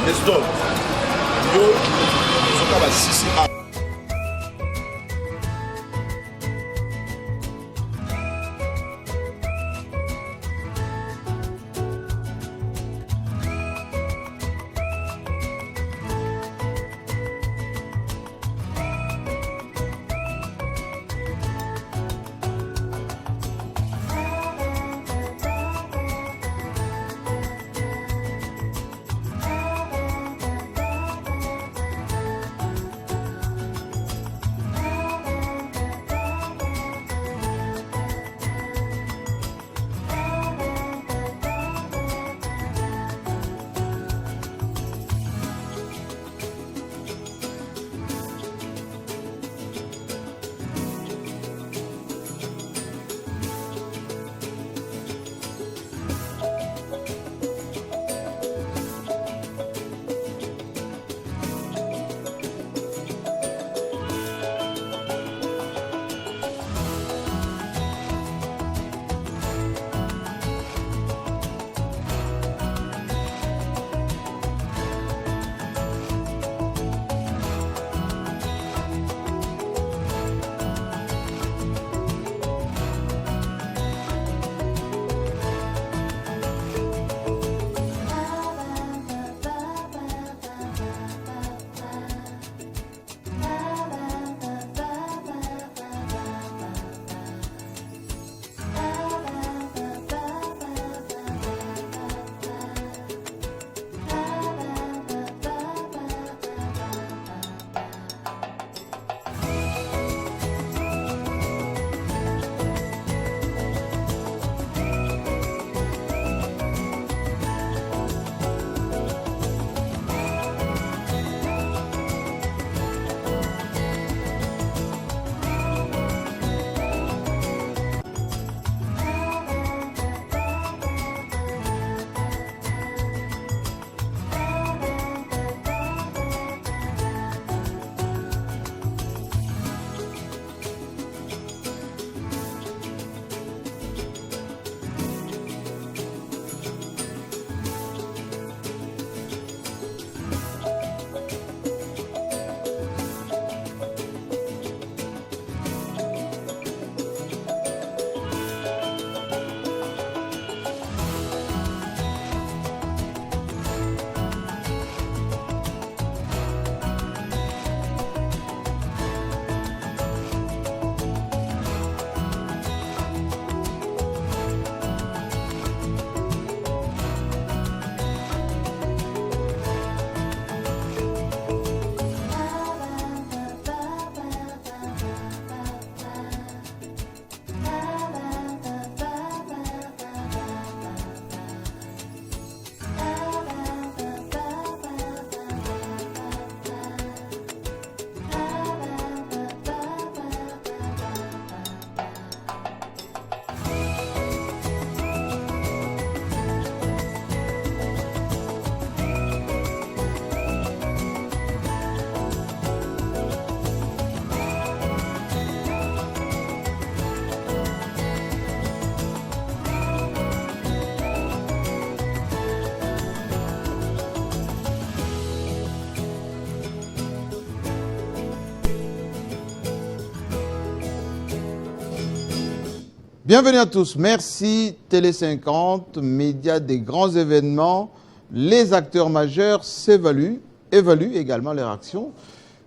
les autres, ils sont capables de Bienvenue à tous. Merci Télé 50, média des grands événements. Les acteurs majeurs évaluent également leur action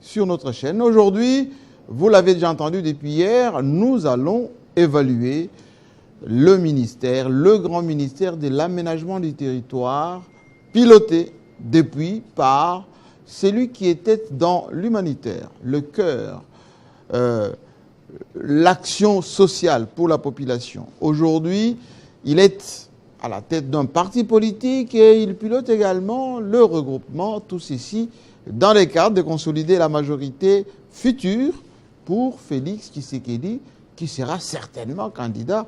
sur notre chaîne. Aujourd'hui, vous l'avez déjà entendu depuis hier, nous allons évaluer le ministère, le grand ministère de l'aménagement du territoire, piloté depuis par celui qui était dans l'humanitaire, le cœur, l'action sociale pour la population. Aujourd'hui, il est à la tête d'un parti politique et il pilote également le regroupement, tout ceci dans le cadre de consolider la majorité future pour Félix Tshisekedi, qui sera certainement candidat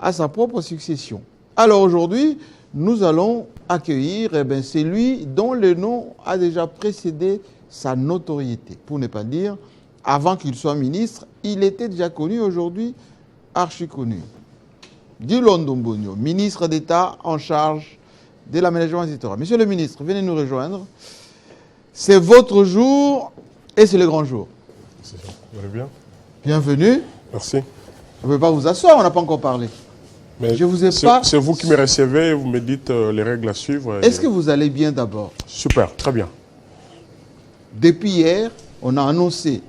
à sa propre succession. Alors aujourd'hui, nous allons accueillir celui dont le nom a déjà précédé sa notoriété, pour ne pas dire, avant qu'il soit ministre, il était déjà connu, aujourd'hui archi connu. Dilo Ndombonyo, ministre d'État en charge de l'aménagement territorial. Monsieur le ministre, venez nous rejoindre. C'est votre jour et c'est le grand jour. Vous allez bien? Bienvenue. Merci. On ne peut pas vous asseoir, on n'a pas encore parlé. Mais je vous ai pas... C'est vous qui me recevez et vous me dites les règles à suivre. Est-ce que vous allez bien d'abord? Super, très bien. Depuis hier, on a annoncé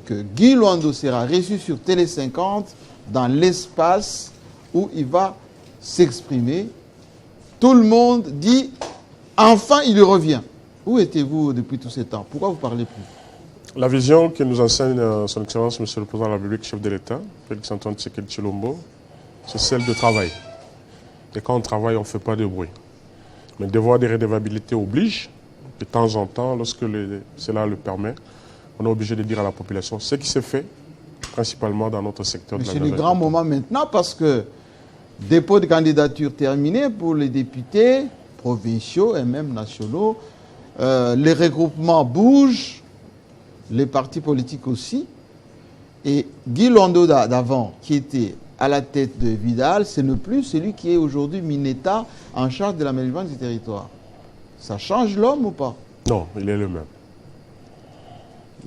que Guy Luando sera reçu sur Télé 50 dans l'espace où il va s'exprimer. Tout le monde dit, enfin il revient. Où étiez-vous depuis tout ce temps? Pourquoi vous ne parlez plus? La vision que nous enseigne son Excellence, Monsieur le Président de la République, chef de l'État, Félix Antoine Tshisekedi Tshilombo, c'est celle de travail. Et quand on travaille, on ne fait pas de bruit. Mais le devoir de redevabilité oblige, de temps en temps, lorsque cela le permet, on est obligé de dire à la population ce qui s'est fait, principalement dans notre secteur. Mais c'est le grand moment maintenant parce que dépôt de candidature terminé pour les députés provinciaux et même nationaux. Les regroupements bougent, les partis politiques aussi. Et Guy Luando d'avant, qui était à la tête de Vidal, ce n'est plus celui qui est aujourd'hui Mineta en charge de l'aménagement du territoire. Ça change l'homme ou pas? Non, il est le même.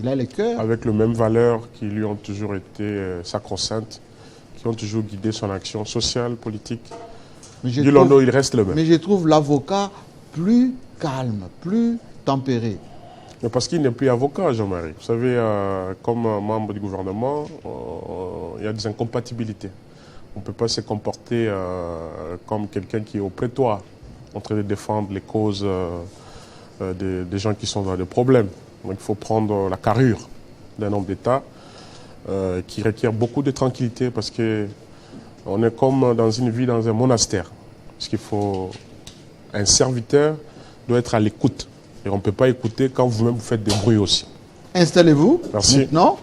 Il a les cœurs. Avec les mêmes valeurs qui lui ont toujours été sacro-saintes, qui ont toujours guidé son action sociale, politique. Guy Luando, il reste le même. Mais je trouve l'avocat plus calme, plus tempéré. Mais parce qu'il n'est plus avocat, Jean-Marie. Vous savez, comme membre du gouvernement, il y a des incompatibilités. On ne peut pas se comporter comme quelqu'un qui est au prétoire, en train de défendre les causes des gens qui sont dans des problèmes. Donc il faut prendre la carrure d'un homme d'État qui requiert beaucoup de tranquillité parce qu'on est comme dans une vie dans un monastère. Parce qu'il faut... Un serviteur doit être à l'écoute. Et on ne peut pas écouter quand vous-même vous faites des bruits aussi. Installez-vous. Merci. Maintenant,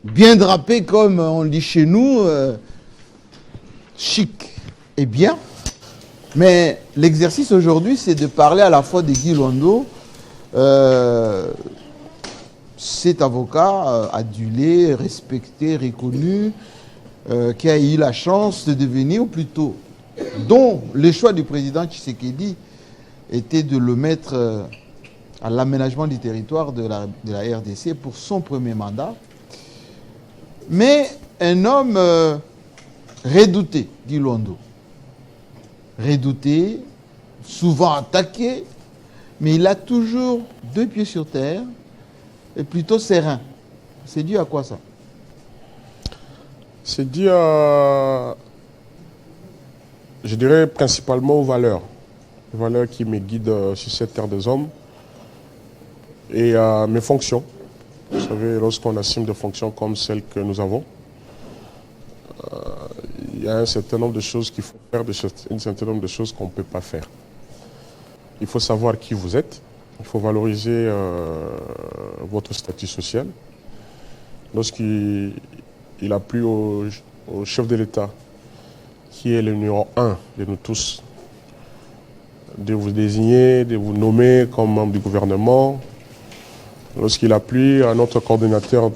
bien drapé comme on dit chez nous, chic et bien. Mais l'exercice aujourd'hui, c'est de parler à la fois de Guy Luando, cet avocat adulé, respecté, reconnu, qui a eu la chance de devenir, ou plutôt, dont le choix du président Tshisekedi était de le mettre à l'aménagement du territoire de la RDC pour son premier mandat. Mais un homme redouté, Guy Luando. Redouté, souvent attaqué, mais il a toujours deux pieds sur terre et plutôt serein. C'est dû à quoi ça? C'est dû à, je dirais, principalement aux valeurs. Les valeurs qui me guident sur cette terre des hommes et à mes fonctions. Vous savez, lorsqu'on assume des fonctions comme celles que nous avons, il y a un certain nombre de choses qu'il faut faire, un certain nombre de choses qu'on ne peut pas faire. Il faut savoir qui vous êtes, il faut valoriser votre statut social. Lorsqu'il a plu au chef de l'État, qui est le numéro 1 de nous tous, de vous désigner, de vous nommer comme membre du gouvernement, lorsqu'il a plu à notre coordonnateur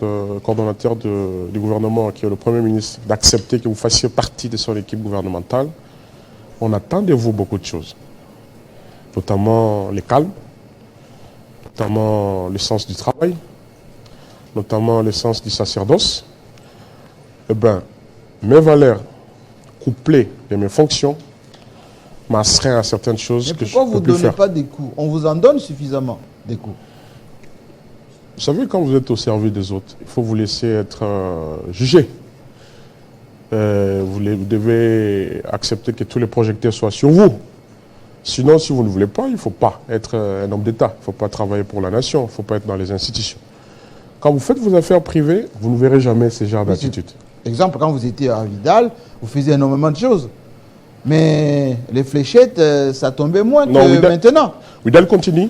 du gouvernement, qui est le Premier ministre, d'accepter que vous fassiez partie de son équipe gouvernementale, on attend de vous beaucoup de choses. Notamment le calme, notamment le sens du travail, notamment le sens du sacerdoce. Eh bien, mes valeurs couplées de mes fonctions m'astreignent à certaines choses que je ne peux plus faire. Pourquoi vous ne donnez pas des coups? On vous en donne suffisamment, des coups. Vous savez, quand vous êtes au service des autres, il faut vous laisser être jugé. Vous devez accepter que tous les projecteurs soient sur vous. Sinon, si vous ne voulez pas, il ne faut pas être un homme d'État. Il ne faut pas travailler pour la nation. Il ne faut pas être dans les institutions. Quand vous faites vos affaires privées, vous ne verrez jamais ce genre d'attitude. Exemple, quand vous étiez à Vidal, vous faisiez énormément de choses. Mais les fléchettes, ça tombait moins que maintenant. Vidal continue,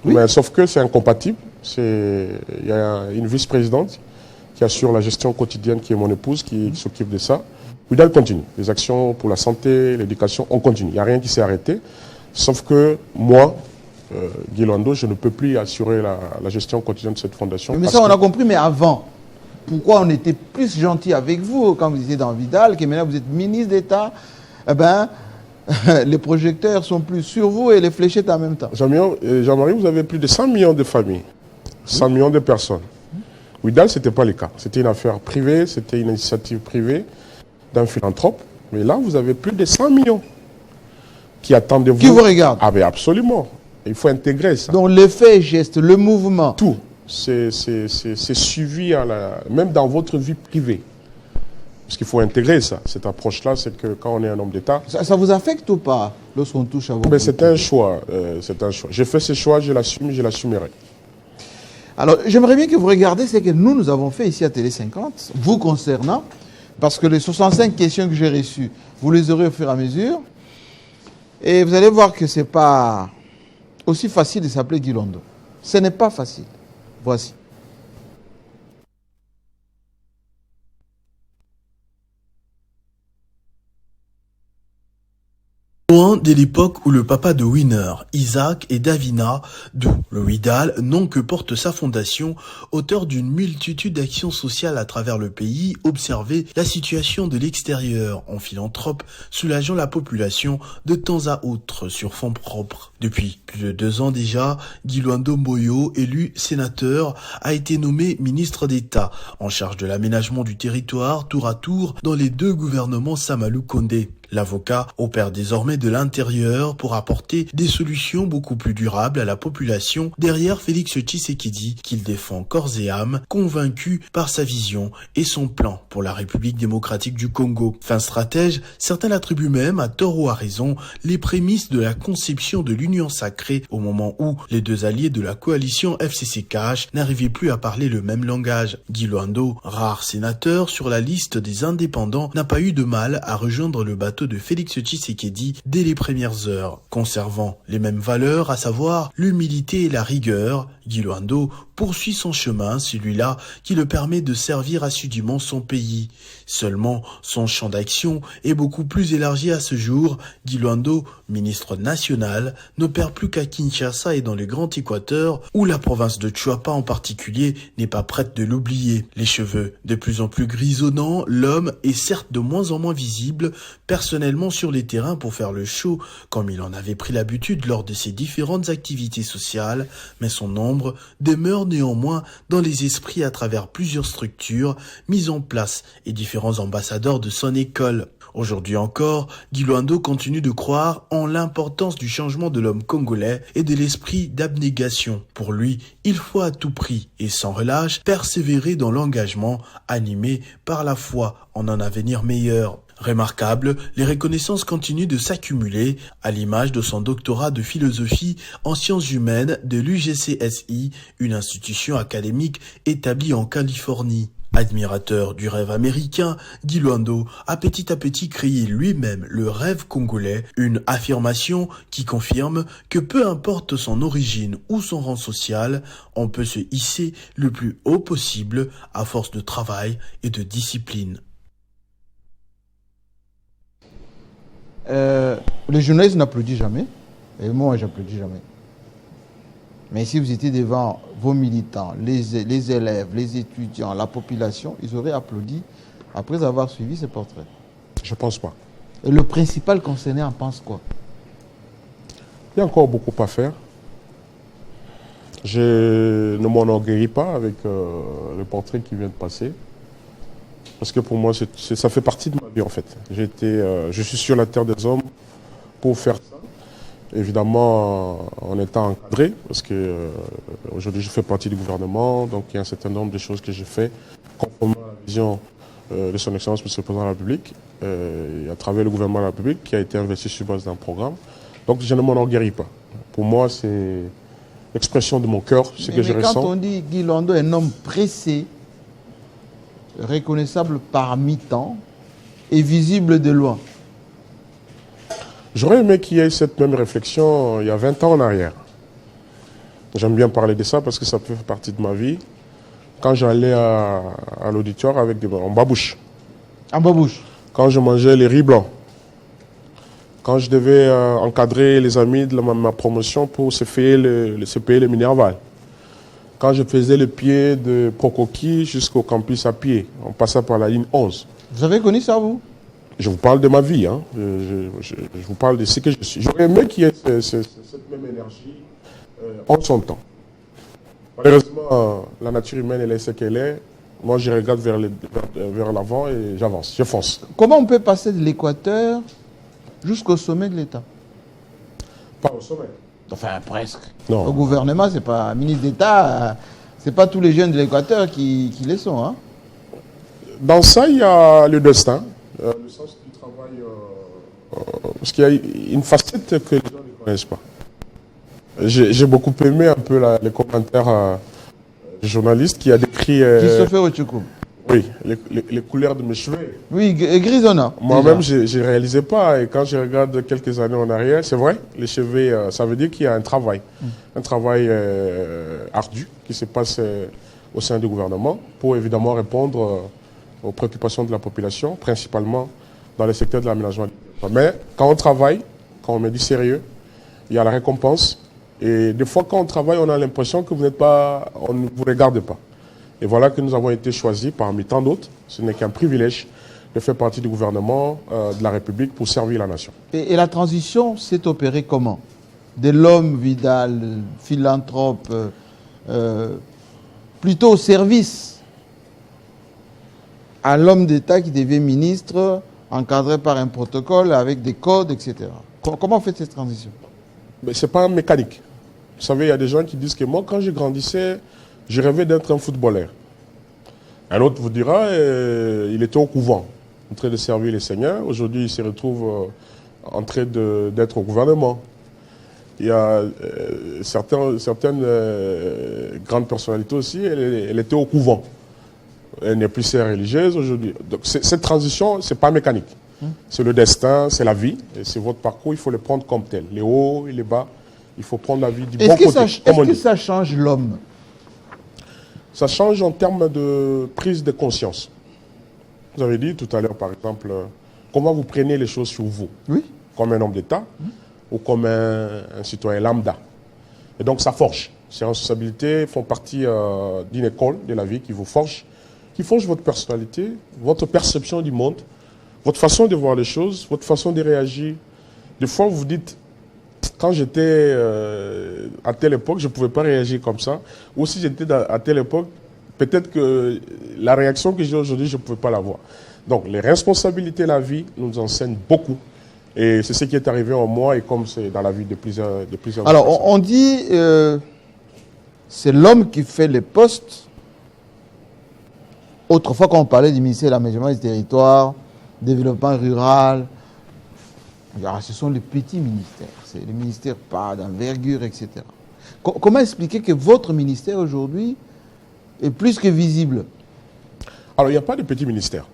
oui. Mais sauf que c'est incompatible. Il y a une vice-présidente qui assure la gestion quotidienne, qui est mon épouse, qui s'occupe de ça. Vidal continue. Les actions pour la santé, l'éducation, on continue. Il n'y a rien qui s'est arrêté. Sauf que moi, Guy Luando, je ne peux plus assurer la gestion quotidienne de cette fondation. Mais ça, on a compris, mais avant, pourquoi on était plus gentil avec vous quand vous étiez dans Vidal, que maintenant vous êtes ministre d'État? Eh bien, les projecteurs sont plus sur vous et les fléchettes en même temps. Jean-Marie, vous avez plus de 100 millions de familles, 100 millions de personnes. Ouidal, ce n'était pas le cas. C'était une affaire privée, c'était une initiative privée d'un philanthrope. Mais là, vous avez plus de 100 millions qui attendent de vous. Qui vous regardent? Ah ben absolument. Il faut intégrer ça. Donc l'effet geste, le mouvement. Tout. C'est suivi même dans votre vie privée. Parce qu'il faut intégrer ça. Cette approche-là, c'est que quand on est un homme d'État... Ça vous affecte ou pas lorsqu'on touche à vos... Mais c'est un choix. C'est un choix. J'ai fait ce choix, je l'assume, je l'assumerai. Alors, j'aimerais bien que vous regardiez ce que nous avons fait ici à Télé 50, vous concernant, parce que les 65 questions que j'ai reçues, vous les aurez au fur et à mesure. Et vous allez voir que ce n'est pas aussi facile de s'appeler Guy Londo. Ce n'est pas facile. Voici. Loin de l'époque où le papa de Winner, Isaac et Davina, d'où le Ouidal, nom que porte sa fondation, auteur d'une multitude d'actions sociales à travers le pays, observait la situation de l'extérieur en philanthrope, soulageant la population de temps à autre sur fonds propres. Depuis plus de 2 ans déjà, Guy Londo Mboyo, élu sénateur, a été nommé ministre d'État en charge de l'aménagement du territoire tour à tour dans les 2 gouvernements Samalou Condé. L'avocat opère désormais de l'intérieur pour apporter des solutions beaucoup plus durables à la population derrière Félix Tshisekedi qu'il défend corps et âme, convaincu par sa vision et son plan pour la République démocratique du Congo. Fin stratège, certains l'attribuent même, à tort ou à raison, les prémices de la conception de l'union sacrée au moment où les 2 alliés de la coalition FCC-CAH n'arrivaient plus à parler le même langage. Guy Londo, rare sénateur sur la liste des indépendants, n'a pas eu de mal à rejoindre le bateau de Félix Tshisekedi dès les premières heures. Conservant les mêmes valeurs, à savoir l'humilité et la rigueur, Guy Londo poursuit son chemin, celui-là qui le permet de servir assidûment son pays. Seulement, son champ d'action est beaucoup plus élargi à ce jour. Guy Londo, ministre national, n'opère plus qu'à Kinshasa et dans le Grand Équateur, où la province de Chuapa en particulier n'est pas prête de l'oublier. Les cheveux de plus en plus grisonnants, l'homme est certes de moins en moins visible, personnellement sur les terrains pour faire le show, comme il en avait pris l'habitude lors de ses différentes activités sociales, mais son ombre demeure néanmoins dans les esprits à travers plusieurs structures mises en place et différents ambassadeurs de son école. Aujourd'hui encore, Guy Londo continue de croire en l'importance du changement de l'homme congolais et de l'esprit d'abnégation. Pour lui, il faut à tout prix et sans relâche persévérer dans l'engagement animé par la foi en un avenir meilleur. Remarquable, les reconnaissances continuent de s'accumuler, à l'image de son doctorat de philosophie en sciences humaines de l'UGCSI, une institution académique établie en Californie. Admirateur du rêve américain, Guy Londo a petit à petit créé lui-même le rêve congolais, une affirmation qui confirme que peu importe son origine ou son rang social, on peut se hisser le plus haut possible à force de travail et de discipline. Les journalistes n'applaudissent jamais, et moi j'applaudis jamais. Mais si vous étiez devant vos militants, les élèves, les étudiants, la population, ils auraient applaudi après avoir suivi ces portraits. Je ne pense pas. Et le principal concerné en pense quoi? Il y a encore beaucoup à faire. Je ne m'enorgueillis pas avec le portrait qui vient de passer. Parce que pour moi, ça fait partie de ma vie en fait. Je suis sur la terre des hommes pour faire ça. Évidemment, en étant encadré, parce que aujourd'hui je fais partie du gouvernement, donc il y a un certain nombre de choses que j'ai fait conformément à la vision de son Excellence M. le Président de la République, et à travers le gouvernement de la République qui a été investi sur base d'un programme. Donc je ne m'enorgueillis pas. Pour moi, c'est l'expression de mon cœur, ce que je ressens. Mais quand on dit Guy Londo est un homme pressé, reconnaissable par mi-temps et visible de loin. J'aurais aimé qu'il y ait cette même réflexion il y a 20 ans en arrière. J'aime bien parler de ça parce que ça fait partie de ma vie. Quand j'allais à l'auditoire en babouche. En babouche. Quand je mangeais les riz blancs. Quand je devais encadrer les amis de ma promotion pour se payer le Minerval. Quand je faisais le pied de Procoqui jusqu'au campus à pied, on passait par la ligne 11. Vous avez connu ça, vous? Je vous parle de ma vie, hein. Je vous parle de ce que je suis. J'aurais aimé qu'il y ait cette même énergie en son temps. Malheureusement, la nature humaine, elle est ce qu'elle est. Moi, je regarde vers l'avant et j'avance, je fonce. Comment on peut passer de l'Équateur jusqu'au sommet de l'État? Pas au sommet. Enfin, presque. Non. Au gouvernement, c'est pas ministre d'État, c'est pas tous les jeunes de l'Équateur qui les sont. Hein. Dans ça, il y a le destin, le sens du travail, parce qu'il y a une facette que les gens ne connaissent pas. J'ai beaucoup aimé un peu les commentaires du journaliste qui a décrit Christopher Ochoukoum. oui, les couleurs de mes cheveux. Oui, grisonnant. Moi-même, je ne réalisais pas. Et quand je regarde quelques années en arrière, c'est vrai, les cheveux, ça veut dire qu'il y a un travail. Un travail ardu qui se passe au sein du gouvernement pour évidemment répondre aux préoccupations de la population, principalement dans le secteur de l'aménagement. Mais quand on travaille, quand on me dit sérieux, il y a la récompense. Et des fois, quand on travaille, on a l'impression que vous n'êtes pas, on ne vous regarde pas. Et voilà que nous avons été choisis parmi tant d'autres. Ce n'est qu'un privilège de faire partie du gouvernement de la République pour servir la nation. Et la transition s'est opérée comment? De l'homme Vidal, philanthrope, plutôt au service, à l'homme d'État qui devient ministre, encadré par un protocole avec des codes, etc. Comment on fait cette transition? Ce n'est pas mécanique. Vous savez, il y a des gens qui disent que moi, quand je grandissais, je rêvais d'être un footballeur. Un autre vous dira, il était au couvent, en train de servir les seigneurs. Aujourd'hui, il se retrouve en train d'être au gouvernement. Il y a certaines grandes personnalités aussi, elle était au couvent. Elle n'est plus sœur religieuse aujourd'hui. Donc cette transition, ce n'est pas mécanique. C'est le destin, c'est la vie, et c'est votre parcours, il faut le prendre comme tel. Les hauts et les bas, il faut prendre la vie du bon côté. Est-ce que ça change l'homme? Ça change en termes de prise de conscience. Vous avez dit tout à l'heure, par exemple, comment vous prenez les choses sur vous, oui, comme un homme d'État ou comme un citoyen lambda. Et donc ça forge. Ces responsabilités font partie d'une école de la vie qui vous forge votre personnalité, votre perception du monde, votre façon de voir les choses, votre façon de réagir. Des fois, vous vous dites, quand j'étais à telle époque, je ne pouvais pas réagir comme ça. Ou si j'étais à telle époque, peut-être que la réaction que j'ai aujourd'hui, je ne pouvais pas l'avoir. Donc, les responsabilités de la vie nous enseignent beaucoup. Et c'est ce qui est arrivé en moi et comme c'est dans la vie de plusieurs Alors, personnes. on dit, c'est l'homme qui fait les postes. Autrefois, quand on parlait du ministère de l'aménagement du territoire, développement rural, ce sont les petits ministères. C'est les ministères pas d'envergure, etc. Comment expliquer que votre ministère aujourd'hui est plus que visible? Alors, il n'y a pas de petits ministères.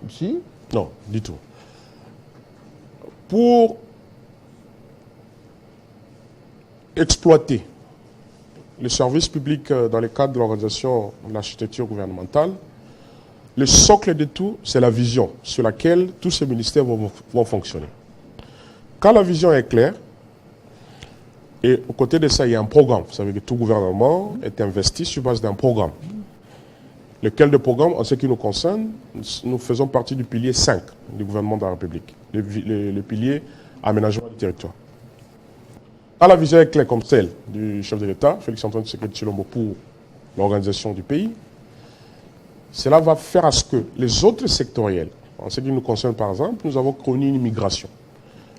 Si? Non, du tout. Pour exploiter le service public dans le cadre de l'organisation de l'architecture gouvernementale, le socle de tout, c'est la vision sur laquelle tous ces ministères vont fonctionner. Quand la vision est claire, et aux côtés de ça, il y a un programme. Vous savez que tout gouvernement est investi sur base d'un programme. Lequel de programme, en ce qui nous concerne, nous faisons partie du pilier 5 du gouvernement de la République, le pilier aménagement du territoire. Quand la vision est claire comme celle du chef de l'État, Félix-Antoine Tshisekedi Tshilombo, pour l'organisation du pays, cela va faire à ce que les autres sectoriels, en ce qui nous concerne par exemple, nous avons connu une migration.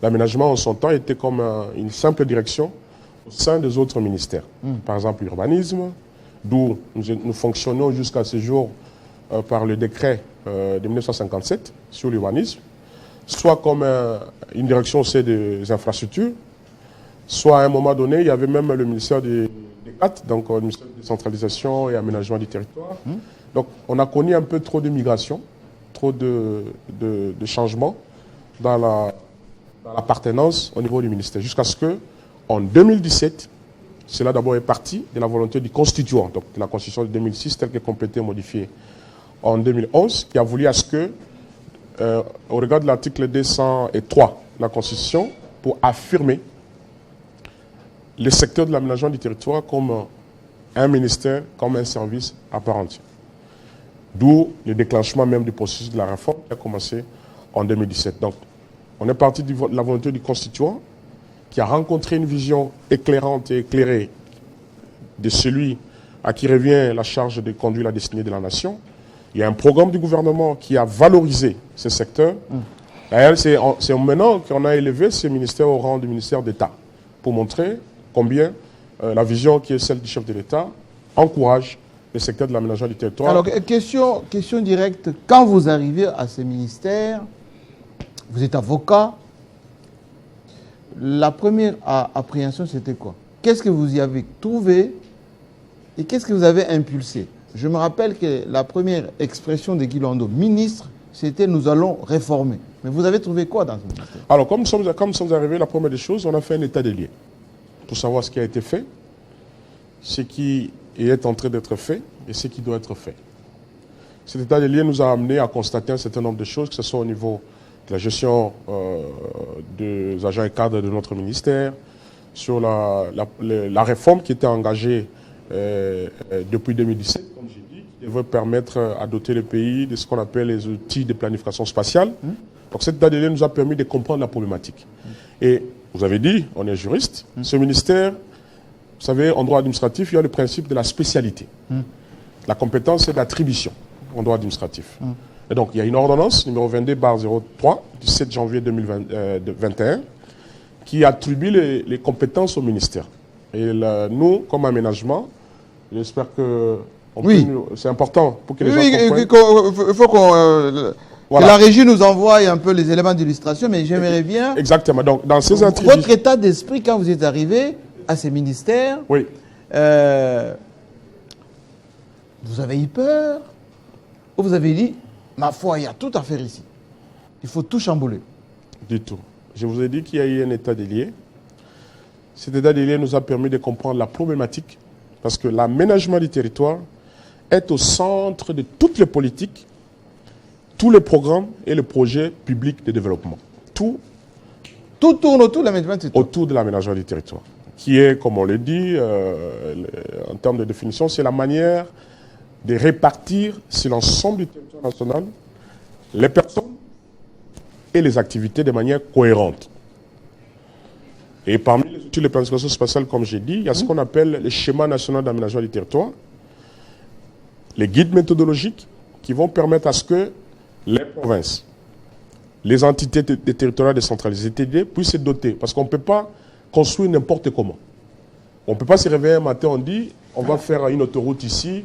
L'aménagement en son temps était comme une simple direction au sein des autres ministères. Par exemple, l'urbanisme, d'où nous fonctionnons jusqu'à ce jour par le décret de 1957 sur l'urbanisme, soit comme une direction au sein des infrastructures, soit à un moment donné, il y avait même le ministère des CAT, donc le ministère de décentralisation et aménagement du territoire. Donc on a connu un peu trop de migration, trop de changements dans l'appartenance au niveau du ministère, jusqu'à ce que, en 2017, cela d'abord est parti de la volonté du constituant, donc de la Constitution de 2006, telle que complétée et modifiée en 2011, qui a voulu à ce que, au regard de l'article 203 de la Constitution, pour affirmer le secteur de l'aménagement du territoire comme un ministère, comme un service à part entière. D'où le déclenchement même du processus de la réforme qui a commencé en 2017. Donc, on est parti de la volonté du constituant qui a rencontré une vision éclairante et éclairée de celui à qui revient la charge de conduire la destinée de la nation. Il y a un programme du gouvernement qui a valorisé ce secteur. D'ailleurs, c'est maintenant qu'on a élevé ce ministère au rang du ministère d'État pour montrer combien la vision qui est celle du chef de l'État encourage le secteur de l'aménagement du territoire. Alors, question directe. Quand vous arrivez à ce ministère, vous êtes avocat, la première appréhension, c'était quoi? Qu'est-ce que vous y avez trouvé et qu'est-ce que vous avez impulsé? Je me rappelle que la première expression de Guy Londo, ministre, c'était « nous allons réformer ». Mais vous avez trouvé quoi dans ce ministère? Alors, comme nous sommes arrivés, la première des choses, on a fait un état des lieux pour savoir ce qui a été fait, ce qui est en train d'être fait et ce qui doit être fait. Cet état des lieux nous a amené à constater un certain nombre de choses, que ce soit au niveau de la gestion des agents et cadres de notre ministère, sur la réforme qui était engagée depuis 2017, comme j'ai dit, qui devrait permettre à doter le pays de ce qu'on appelle les outils de planification spatiale. Donc cet état des lieux nous a permis de comprendre la problématique. Et vous avez dit, on est juriste, ce ministère, vous savez, en droit administratif, il y a le principe de la spécialité. La compétence, c'est l'attribution en droit administratif. Et donc, il y a une ordonnance, numéro 22/03, du 7 janvier 2021, qui attribue les compétences au ministère. Et nous, comme aménagement, j'espère que c'est important pour que les gens comprennent. Il faut que la régie nous envoie un peu les éléments d'illustration, mais j'aimerais bien... Exactement. Donc, dans ces attributions... Votre état d'esprit, quand vous êtes arrivé à ces ministères, oui. Vous avez eu peur? Ou vous avez dit, ma foi, il y a tout à faire ici. Il faut tout chambouler. Du tout. Je vous ai dit qu'il y a eu un état des lieux. Cet état des lieux nous a permis de comprendre la problématique, parce que l'aménagement du territoire est au centre de toutes les politiques, tous les programmes et les projets publics de développement. Tout tourne autour de l'aménagement du territoire. Autour de l'aménagement du territoire. Qui est, comme on le dit, en termes de définition, c'est la manière de répartir sur l'ensemble du territoire national les personnes et les activités de manière cohérente. Et parmi les outils de planification spatiale, comme j'ai dit, il y a ce qu'on appelle le schéma national d'aménagement du territoire, les guides méthodologiques qui vont permettre à ce que les provinces, les entités des territoires décentralisés, TD, puissent se doter. Parce qu'on ne peut pas construire n'importe comment. On ne peut pas se réveiller un matin, on dit, on va faire une autoroute ici,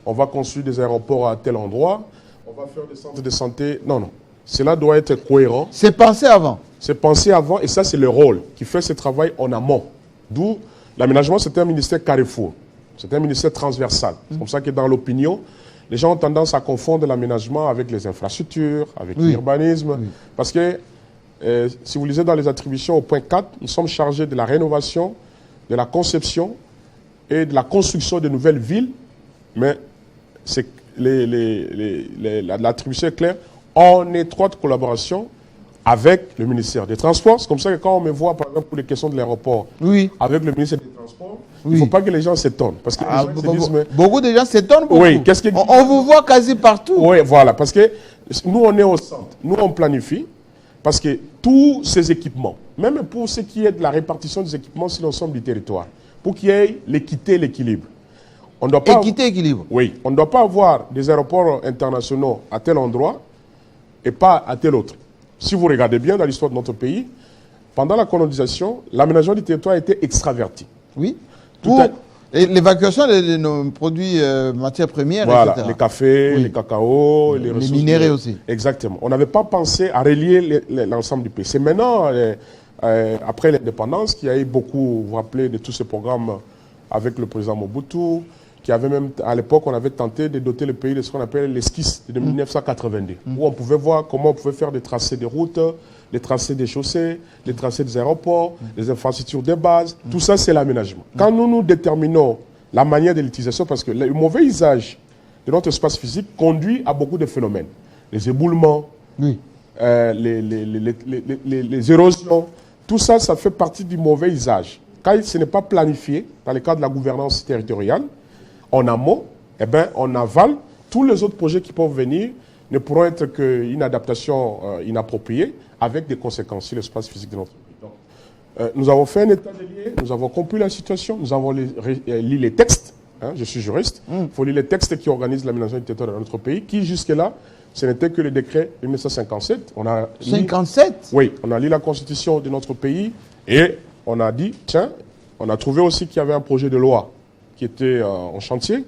on va construire des aéroports à tel endroit, on va faire des centres de santé. Non, non. Cela doit être cohérent. C'est pensé avant. C'est pensé avant, et ça, c'est le rôle qui fait ce travail en amont. D'où l'aménagement, c'est un ministère carrefour. C'est un ministère transversal. C'est comme ça que dans l'opinion, les gens ont tendance à confondre l'aménagement avec les infrastructures, avec l'urbanisme. Parce que, si vous lisez dans les attributions au point 4, nous sommes chargés de la rénovation, de la conception et de la construction de nouvelles villes. Mais l'attribution est claire, en étroite collaboration avec le ministère des Transports. C'est comme ça que quand on me voit, par exemple, pour les questions de l'aéroport, avec le ministère des Transports, il ne faut pas que les gens s'étonnent. Parce que beaucoup de gens s'étonnent beaucoup. Oui, on vous voit quasi partout. Oui, voilà. Parce que nous, on est au centre. Nous, on planifie. Parce que tous ces équipements, même pour ce qui est de la répartition des équipements sur l'ensemble du territoire, pour qu'il y ait l'équité et l'équilibre. Équité et équilibre. Oui. On ne doit pas avoir des aéroports internationaux à tel endroit et pas à tel autre. Si vous regardez bien dans l'histoire de notre pays, pendant la colonisation, l'aménagement du territoire a été extraverti. Oui. L'évacuation de nos produits matières premières, voilà, etc. Les cafés, les cacao, les ressources. Les minéraux aussi. Exactement. On n'avait pas pensé à relier l'ensemble du pays. C'est maintenant, après l'indépendance, qu'il y a eu beaucoup, vous vous rappelez, de tous ces programmes avec le président Mobutu, qui avait même, à l'époque, on avait tenté de doter le pays de ce qu'on appelle l'esquisse de 1982, où on pouvait voir comment on pouvait faire des tracés de routes, les tracés des chaussées, les tracés des aéroports, les infrastructures de base. Tout ça, c'est l'aménagement. Quand nous déterminons la manière de l'utilisation, parce que le mauvais usage de notre espace physique conduit à beaucoup de phénomènes. Les éboulements, les érosions, tout ça, ça fait partie du mauvais usage. Quand ce n'est pas planifié, dans le cadre de la gouvernance territoriale, en amont, eh ben, on avale tous les autres projets qui peuvent venir ne pourront être qu'une adaptation inappropriée avec des conséquences sur l'espace physique de notre pays. Donc, nous avons fait un état des lieux, nous avons compris la situation, nous avons lu les textes, hein, je suis juriste, il faut lire les textes qui organisent l'aménagement du territoire de notre pays, qui jusque-là, ce n'était que le décret de 1957. On a 57 ? Oui, on a lu la constitution de notre pays et on a dit, tiens, on a trouvé aussi qu'il y avait un projet de loi qui était en chantier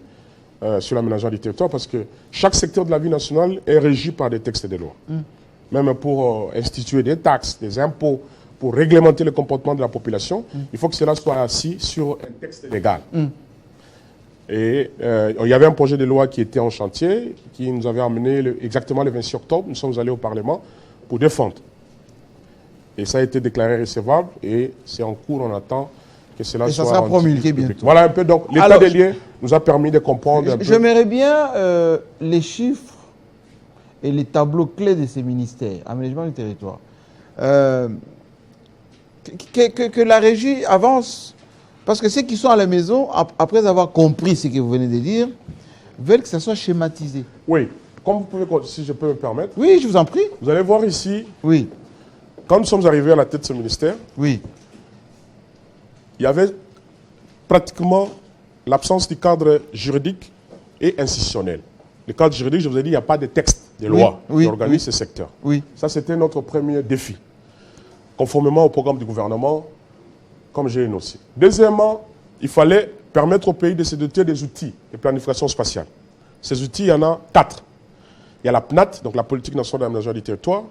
sur l'aménagement du territoire parce que chaque secteur de la vie nationale est régi par des textes et des lois. Même pour instituer des taxes, des impôts, pour réglementer le comportement de la population, il faut que cela soit assis sur un texte légal. Et il y avait un projet de loi qui était en chantier, qui nous avait amené exactement le 26 octobre. Nous sommes allés au Parlement pour défendre. Et ça a été déclaré recevable et c'est en cours, on attend que cela soit... Et ça sera promulgué bientôt. Voilà un peu, donc l'état des lieux nous a permis de comprendre un peu. J'aimerais bien les chiffres et les tableaux clés de ces ministères, aménagement du territoire. Que la régie avance. Parce que ceux qui sont à la maison, après avoir compris ce que vous venez de dire, veulent que ça soit schématisé. Oui, comme vous pouvez, si je peux me permettre. Oui, je vous en prie. Vous allez voir ici, oui. Quand nous sommes arrivés à la tête de ce ministère, oui. Il y avait pratiquement l'absence du cadre juridique et institutionnel. Le cadre juridique, je vous ai dit, il n'y a pas de texte, de loi qui organise ce secteur. Oui. Ça, c'était notre premier défi, conformément au programme du gouvernement, comme j'ai énoncé. Deuxièmement, il fallait permettre au pays de se doter des outils de planification spatiale. Ces outils, il y en a 4. Il y a la PNAT, donc la politique nationale d'aménagement du territoire.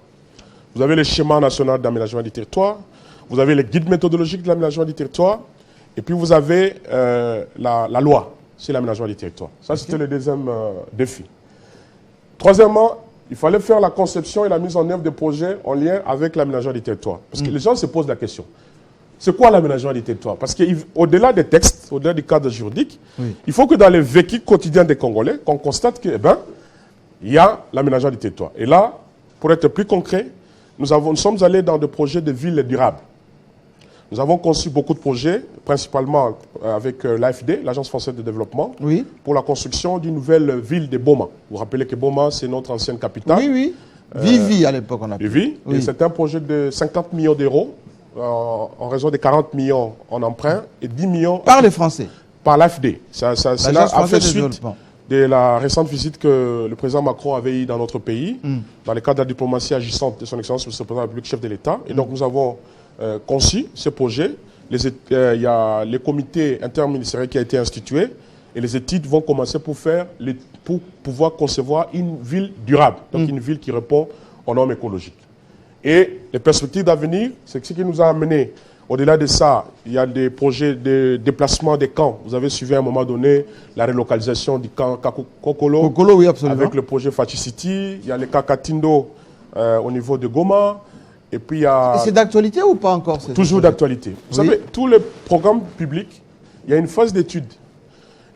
Vous avez le schéma national d'aménagement du territoire. Vous avez les guides méthodologiques de l'aménagement du territoire. Et puis vous avez la loi sur l'aménagement du territoire. Ça, c'était le deuxième défi. Troisièmement, il fallait faire la conception et la mise en œuvre des projets en lien avec l'aménagement du territoire. Parce que les gens se posent la question. C'est quoi l'aménagement du territoire? Parce qu'au-delà des textes, au-delà du cadre juridique, il faut que dans les vécus quotidiens des Congolais, qu'on constate que, il y a l'aménagement du territoire. Et là, pour être plus concret, nous sommes allés dans des projets de villes durables. Nous avons conçu beaucoup de projets, principalement avec l'AFD, l'Agence française de développement, pour la construction d'une nouvelle ville de Boma. Vous vous rappelez que Boma, c'est notre ancienne capitale. Oui, oui. Vivi, à l'époque, on a pu. Vivi. Et c'est un projet de 50 millions d'euros, en raison de 40 millions en emprunt et 10 millions... Par les Français. Par l'AFD. Cela a fait suite de la récente visite que le président Macron avait eue dans notre pays, dans le cadre de la diplomatie agissante de son Excellence, le président de la République, chef de l'État. Et donc nous avons conçu ce projet. Il y a le comité interministériel qui a été institué et les études vont commencer pour pouvoir concevoir une ville durable, donc une ville qui répond aux normes écologiques. Et les perspectives d'avenir, c'est ce qui nous a amené. Au-delà de ça, il y a des projets de déplacement des camps. Vous avez suivi à un moment donné la relocalisation du camp Kokolo, oui, absolument. Avec le projet Fachi City. Il y a le camp Katindo au niveau de Goma. Et puis il y a... C'est d'actualité ou pas encore? Toujours d'actualité. Vous savez, tous les programmes publics, il y a une phase d'étude.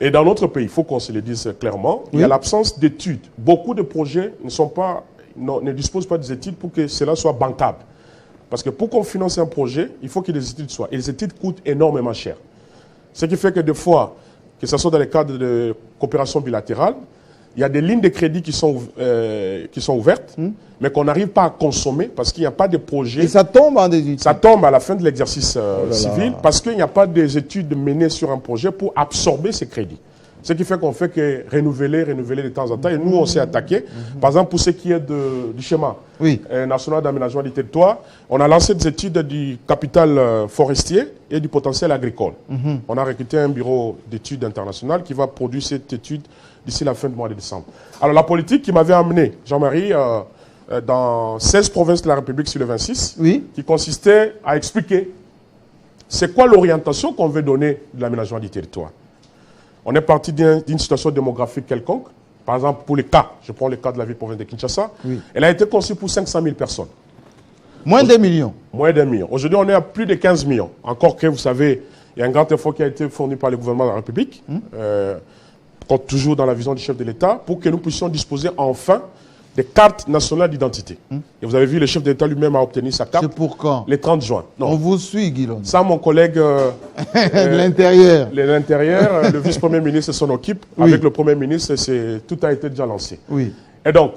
Et dans notre pays, il faut qu'on se le dise clairement, il y a l'absence d'études. Beaucoup de projets ne disposent pas des études pour que cela soit bancable. Parce que pour qu'on finance un projet, il faut que des études soient. Et les études coûtent énormément cher. Ce qui fait que des fois, que ce soit dans le cadre de coopération bilatérale, il y a des lignes de crédit qui sont ouvertes, mais qu'on n'arrive pas à consommer parce qu'il n'y a pas de projet. Et ça tombe en des études. Ça tombe à la fin de l'exercice civil parce qu'il n'y a pas des études menées sur un projet pour absorber ces crédits. Ce qui fait qu'on fait que renouveler de temps en temps. Et nous, on s'est attaqué. Par exemple, pour ce qui est du schéma national d'aménagement du territoire, on a lancé des études du capital forestier et du potentiel agricole. On a recruté un bureau d'études international qui va produire cette étude d'ici la fin du mois de décembre. Alors, la politique qui m'avait amené, Jean-Marie, dans 16 provinces de la République sur les 26, qui consistait à expliquer c'est quoi l'orientation qu'on veut donner de l'aménagement du territoire. On est parti d'une situation démographique quelconque. Par exemple, pour les cas, je prends le cas de la ville-province de Kinshasa, elle a été conçue pour 500 000 personnes. Moins d'1 million. Moins d'1 million. Aujourd'hui, on est à plus de 15 millions. Encore que, vous savez, il y a un grand effort qui a été fourni par le gouvernement de la République, toujours dans la vision du chef de l'État, pour que nous puissions disposer enfin des cartes nationales d'identité. Et vous avez vu, le chef de l'État lui-même a obtenu sa carte. C'est pour quand? Le 30 juin. Non. On vous suit, Guillaume. Ça, mon collègue... l'intérieur. L'intérieur, le vice-premier ministre s'en occupe. Avec le premier ministre, tout a été déjà lancé. Et donc,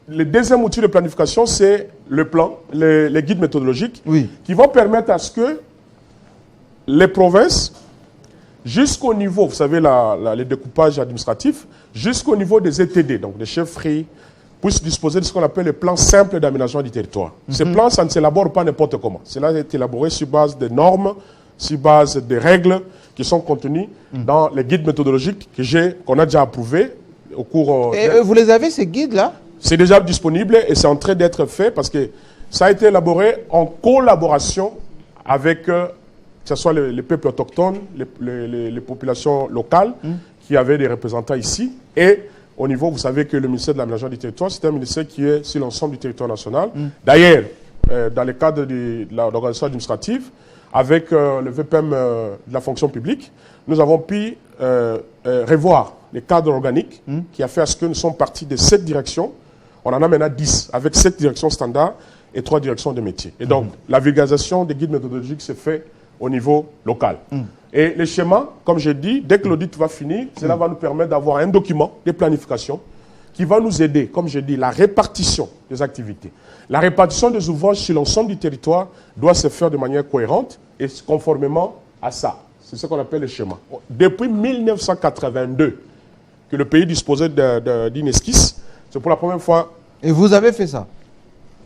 le deuxième outil de planification, c'est le plan, les guides méthodologiques, Oui. qui vont permettre à ce que les provinces, jusqu'au niveau, vous savez, les découpages administratifs, jusqu'au niveau des ETD, donc des chefferies, puissent disposer de ce qu'on appelle les plans simples d'aménagement du territoire. Ces plans, ça ne s'élabore pas n'importe comment. Cela est élaboré sur base de normes, sur base des règles qui sont contenues dans les guides méthodologiques qu'on a déjà approuvés au cours... Et vous les avez, ces guides-là? C'est déjà disponible et c'est en train d'être fait parce que ça a été élaboré en collaboration avec, que ce soit les peuples autochtones, les populations locales qui avaient des représentants ici. Et au niveau, vous savez que le ministère de l'aménagement du territoire, c'est un ministère qui est sur l'ensemble du territoire national. D'ailleurs, dans le cadre de l'organisation administrative, avec le VPM de la fonction publique, nous avons pu revoir les cadres organiques qui a fait à ce que nous sommes partis de 7 directions. On en a maintenant 10, avec 7 directions standards et 3 directions de métiers. Et donc, la vulgarisation des guides méthodologiques se fait au niveau local. Et les schémas, comme j'ai dit, dès que l'audit va finir, cela va nous permettre d'avoir un document de planification qui va nous aider, comme j'ai dit, la répartition des activités. La répartition des ouvrages sur l'ensemble du territoire doit se faire de manière cohérente et conformément à ça. C'est ce qu'on appelle le schéma. Depuis 1982, que le pays disposait d'une esquisse, c'est pour la première fois... Et vous avez fait ça?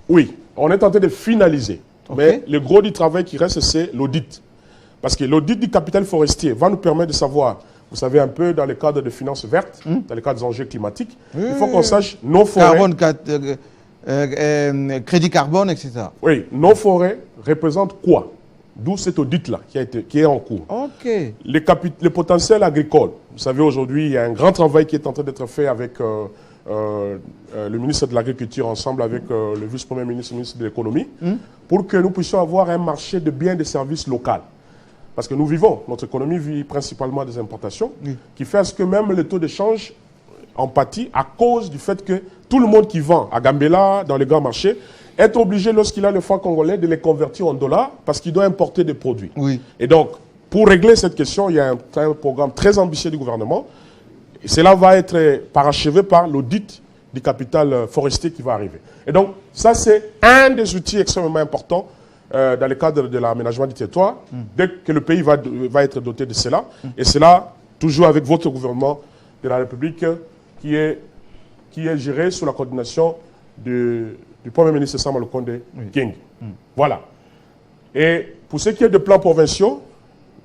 Oui, on est en train de finaliser. Okay. Mais le gros du travail qui reste, c'est l'audit. Parce que l'audit du capital forestier va nous permettre de savoir, vous savez un peu, dans le cadre de finances vertes, dans le cadre des enjeux climatiques, il faut qu'on sache nos forêts... crédit carbone, etc. Oui, nos forêts représentent quoi? D'où cet audit-là qui est en cours. Ok. Les potentiels agricoles. Vous savez, aujourd'hui, il y a un grand travail qui est en train d'être fait avec le ministre de l'Agriculture, ensemble avec le vice-premier ministre, le ministre de l'Économie, pour que nous puissions avoir un marché de biens et de services local. Parce que nous vivons, notre économie vit principalement des importations, qui fait à ce que même le taux d'échange en pâtit à cause du fait que tout le monde qui vend à Gambela, dans les grands marchés, est obligé, lorsqu'il a le franc congolais, de les convertir en dollars parce qu'il doit importer des produits. Oui. Et donc, pour régler cette question, il y a un programme très ambitieux du gouvernement. Et cela va être parachevé par l'audit du capital forestier qui va arriver. Et donc, ça, c'est un des outils extrêmement importants dans le cadre de l'aménagement du territoire, dès que le pays va être doté de cela. Et cela, toujours avec votre gouvernement de la République, qui est géré sous la coordination du Premier ministre Sama Lukonde King. Voilà. Et pour ce qui est des plans provinciaux,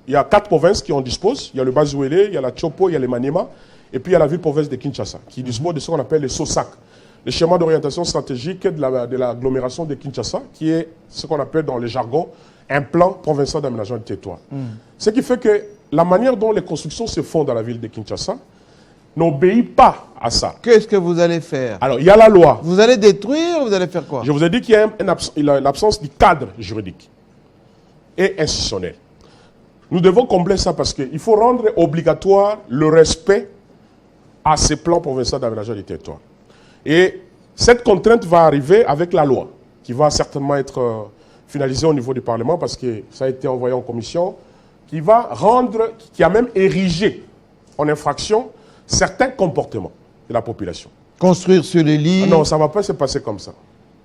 il y a 4 provinces qui en disposent. Il y a le Bazouélé, il y a la Chopo, il y a le Maniema, et puis il y a la ville-province de Kinshasa, qui dispose de ce qu'on appelle les SOSAC, le schéma d'orientation stratégique de l'agglomération de Kinshasa, qui est ce qu'on appelle dans le jargon un plan provincial d'aménagement du territoire. Ce qui fait que la manière dont les constructions se font dans la ville de Kinshasa n'obéit pas à ça. Qu'est-ce que vous allez faire? Alors, il y a la loi. Vous allez détruire ou vous allez faire quoi? Je vous ai dit qu'il y a une absence du cadre juridique et institutionnel. Nous devons combler ça parce qu'il faut rendre obligatoire le respect à ces plans provinciaux d'aménagement du territoire. Et cette contrainte va arriver avec la loi, qui va certainement être finalisée au niveau du Parlement parce que ça a été envoyé en commission, qui a même érigé en infraction certains comportements de la population. Construire sur les lignes? Non, ça ne va pas se passer comme ça.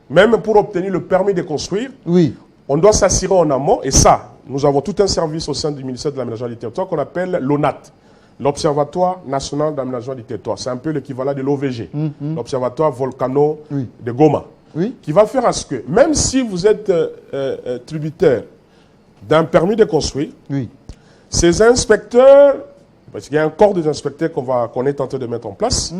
Même pour obtenir le permis de construire, oui, on doit s'assurer en amont, et ça, nous avons tout un service au sein du ministère de l'aménagement du territoire qu'on appelle l'ONAT, l'Observatoire national d'aménagement du territoire. C'est un peu l'équivalent de l'OVG, l'Observatoire Volcano de Goma, qui va faire à ce que, même si vous êtes tributaire d'un permis de construire, ces inspecteurs, parce qu'il y a un corps des inspecteurs qu'on est en train de mettre en place,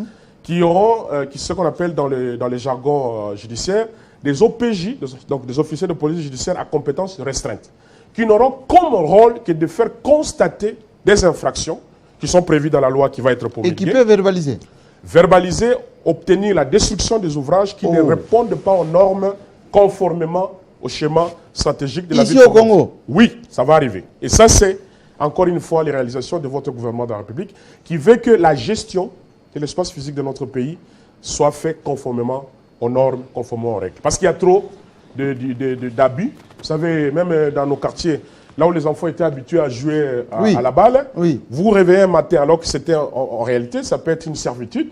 qui auront, ce qu'on appelle dans les jargons judiciaires, des OPJ, donc des officiers de police judiciaire à compétences restreintes, qui n'auront comme rôle que de faire constater des infractions qui sont prévues dans la loi qui va être promulguée. Et qui peut verbaliser? Verbaliser, obtenir la destruction des ouvrages qui ne répondent pas aux normes conformément au schéma stratégique de la ville. Ici au Congo? Oui, ça va arriver. Et ça, c'est encore une fois les réalisations de votre gouvernement de la République qui veut que la gestion de l'espace physique de notre pays soit faite conformément aux normes, conformément aux règles. Parce qu'il y a trop d'abus. Vous savez, même dans nos quartiers, là où les enfants étaient habitués à jouer à la balle, vous vous réveillez un matin alors que c'était en réalité, ça peut être une servitude.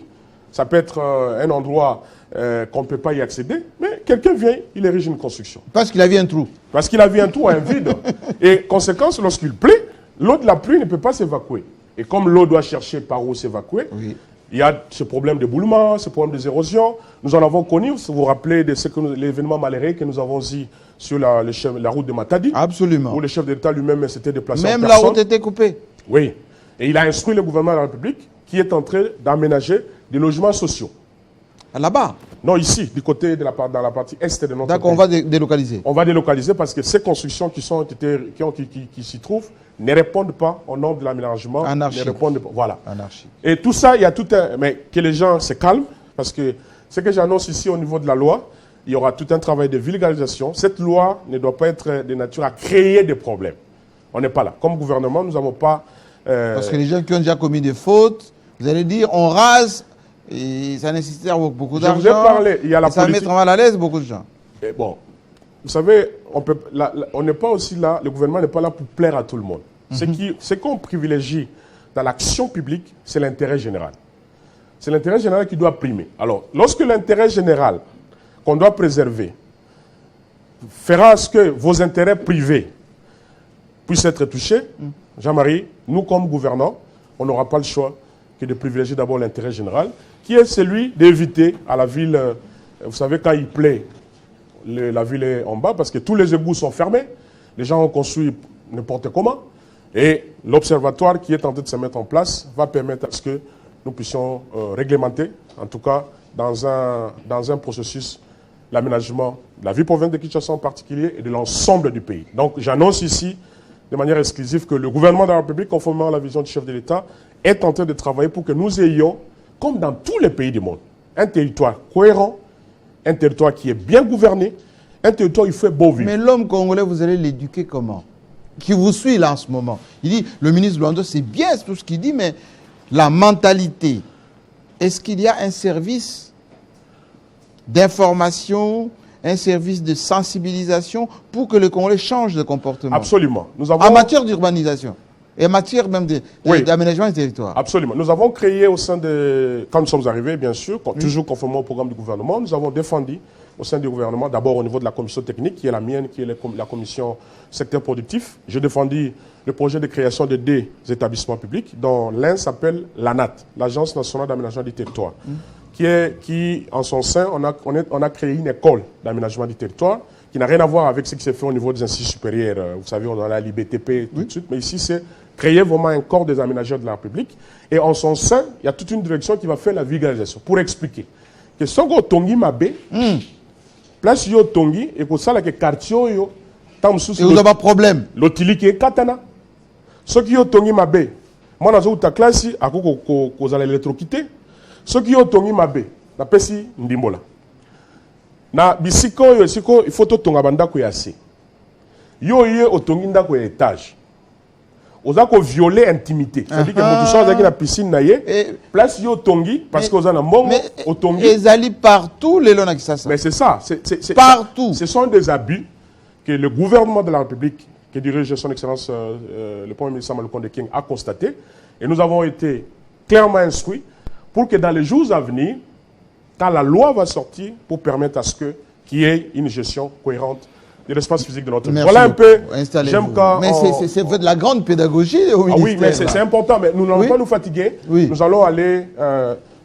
ça peut être un endroit qu'on ne peut pas y accéder, mais quelqu'un vient, il érige une construction. Parce qu'il a vu un trou. Parce qu'il a vu un trou, un vide. Et conséquence, lorsqu'il pleut, l'eau de la pluie ne peut pas s'évacuer. Et comme l'eau doit chercher par où s'évacuer, il y a ce problème d'éboulement, ce problème d'érosion. Nous en avons connu, vous vous rappelez de l'événement malheureux que nous avons eu sur la route de Matadi. Absolument. Où le chef d'État lui-même s'était déplacé en Même personne. la route était coupée. Oui. Et il a instruit le gouvernement de la République qui est en train d'aménager des logements sociaux. Là-bas? Non, ici, du côté de dans la partie est de notre pays. D'accord, on va délocaliser. On va délocaliser parce que ces constructions qui s'y trouvent ne répondent pas au nom de l'aménagement. Anarchique. Ne répondent pas. Voilà. Anarchique. Et tout ça, il y a tout un... Mais que les gens se calment, parce que ce que j'annonce ici au niveau de la loi, il y aura tout un travail de vulgarisation. Cette loi ne doit pas être de nature à créer des problèmes. On n'est pas là. Comme gouvernement, nous n'avons pas... Parce que les gens qui ont déjà commis des fautes, vous allez dire, on rase, et ça nécessite beaucoup d'argent. Je vous ai parlé, il y a la ça va mettre mal à l'aise beaucoup de gens. Et bon, vous savez, on n'est pas aussi là, le gouvernement n'est pas là pour plaire à tout le monde. Ce qu'on privilégie dans l'action publique, c'est l'intérêt général. C'est l'intérêt général qui doit primer. Alors, lorsque l'intérêt général qu'on doit préserver fera à ce que vos intérêts privés puissent être touchés, Jean-Marie, nous comme gouvernants, on n'aura pas le choix que de privilégier d'abord l'intérêt général, qui est celui d'éviter à la ville, vous savez, quand il plaît, la ville est en bas, parce que tous les égouts sont fermés, les gens ont construit n'importe comment, et l'observatoire qui est en train de se mettre en place va permettre à ce que nous puissions réglementer, en tout cas dans un processus, l'aménagement de la ville provinciale de Kinshasa en particulier et de l'ensemble du pays. Donc j'annonce ici, de manière exclusive, que le gouvernement de la République, conformément à la vision du chef de l'État, est en train de travailler pour que nous ayons, comme dans tous les pays du monde, un territoire cohérent, un territoire qui est bien gouverné, un territoire où il fait beau vivre. Mais l'homme congolais, vous allez l'éduquer comment? Qui vous suit là en ce moment. Il dit, le ministre Luando, c'est bien tout ce qu'il dit, mais la mentalité, est-ce qu'il y a un service d'information, un service de sensibilisation pour que le Congolais change de comportement? Absolument. Nous avons... En matière d'urbanisation et en matière même d'aménagement du territoire. Absolument. Nous avons créé au sein de... Quand nous sommes arrivés, bien sûr, toujours conformément au programme du gouvernement, nous avons défendu au sein du gouvernement, d'abord au niveau de la commission technique, qui est la mienne, qui est la commission secteur productif. J'ai défendu le projet de création de 2 établissements publics, dont l'un s'appelle l'ANAT, l'Agence nationale d'aménagement du territoire, qui, en son sein, on a créé une école d'aménagement du territoire, qui n'a rien à voir avec ce qui s'est fait au niveau des instituts supérieurs. Vous savez, on a la l'IBTP tout de suite, mais ici, c'est créer vraiment un corps des aménageurs de la République. Et en son sein, il y a toute une direction qui va faire la vulgarisation, pour expliquer que Sogo Tongi Mabe, place yo Tongi, et que ça, là, que quartier yo, et vous avez un problème. L'otili qui est katana. Ce qui est Tongi Mabe, moi, dans une classe, à quoi vous allez l'électrocuter. Ce qui est Tongi Mabe, na pesi ndimbola. Na bisiko yo siko il faut to tonga banda ko yase. Yo yé otongi ndako ya étage. Oza ko violer intimité. C'est-à-dire que moto so zaki na piscine na ye, place yo tongi parce que oza na mbongo otongi. Ezali partout les lona kisasa. Mais c'est ça, partout. Ce sont des abus que le gouvernement de la République, que dirige son Excellence le Premier ministre Sama Lukonde King, a constaté. Et nous avons été clairement instruits pour que dans les jours à venir, quand la loi va sortir, pour permettre à ce qu'il y ait une gestion cohérente de l'espace physique de notre pays. Voilà un peu. J'aime quand. Mais c'est de la grande pédagogie au ministère. Oui, mais c'est important. Mais nous n'allons pas nous fatiguer. Nous allons aller.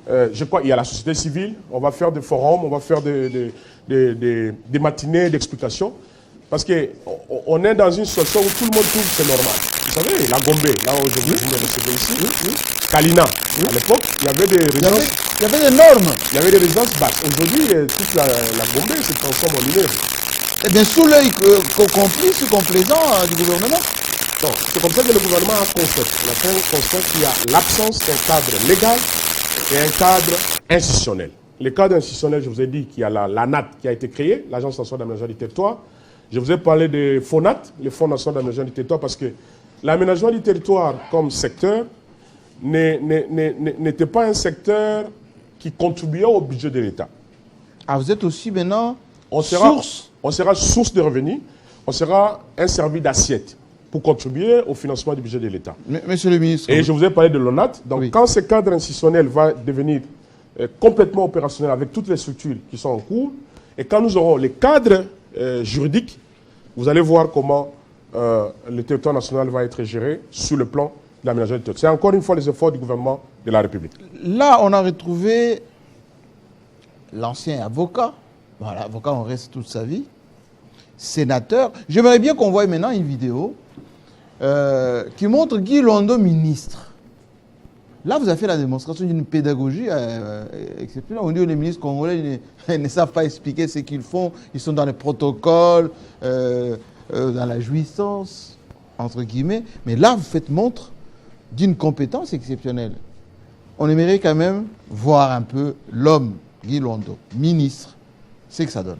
Je crois il y a la société civile. On va faire des forums, on va faire des matinées d'explication. Parce qu'on est dans une situation où tout le monde trouve que c'est normal. Vous savez, la Gombe, là aujourd'hui, vous me recevez ici. Kalina, à l'époque, il y avait des résidences. Il y avait des normes. Il y avait des résidences basses. Aujourd'hui, toute la Gombe se transforme en immeuble. Eh bien, sous l'œil complice ou complaisant du gouvernement. Non, c'est comme ça que le gouvernement a constaté. Il a fait un constat qu'il y a l'absence d'un cadre légal et un cadre institutionnel. Le cadre institutionnel, je vous ai dit qu'il y a l'ANAT qui a été créée, l'Agence nationale d'aménagement du territoire. Je vous ai parlé de FONAT, le Fonds national d'aménagement du territoire, parce que l'aménagement du territoire comme secteur n'était pas un secteur qui contribuait au budget de l'État. Ah, vous êtes aussi maintenant on sera source de revenus, on sera un service d'assiette pour contribuer au financement du budget de l'État. Monsieur le ministre. Et je vous ai parlé de l'ONAT. Donc, quand ce cadre institutionnel va devenir complètement opérationnel avec toutes les structures qui sont en cours. Et quand nous aurons les cadres juridiques, vous allez voir comment le territoire national va être géré sur le plan de l'aménagement du territoire. C'est encore une fois les efforts du gouvernement de la République. Là, on a retrouvé l'ancien avocat. Voilà, avocat, on reste toute sa vie. Sénateur. J'aimerais bien qu'on voie maintenant une vidéo qui montre Guy Londo ministre. Là, vous avez fait la démonstration d'une pédagogie exceptionnelle. On dit que les ministres congolais ne savent pas expliquer ce qu'ils font. Ils sont dans les protocoles, dans la jouissance, entre guillemets. Mais là, vous faites montre d'une compétence exceptionnelle. On aimerait quand même voir un peu l'homme, Guy Londo, ministre, ce que ça donne.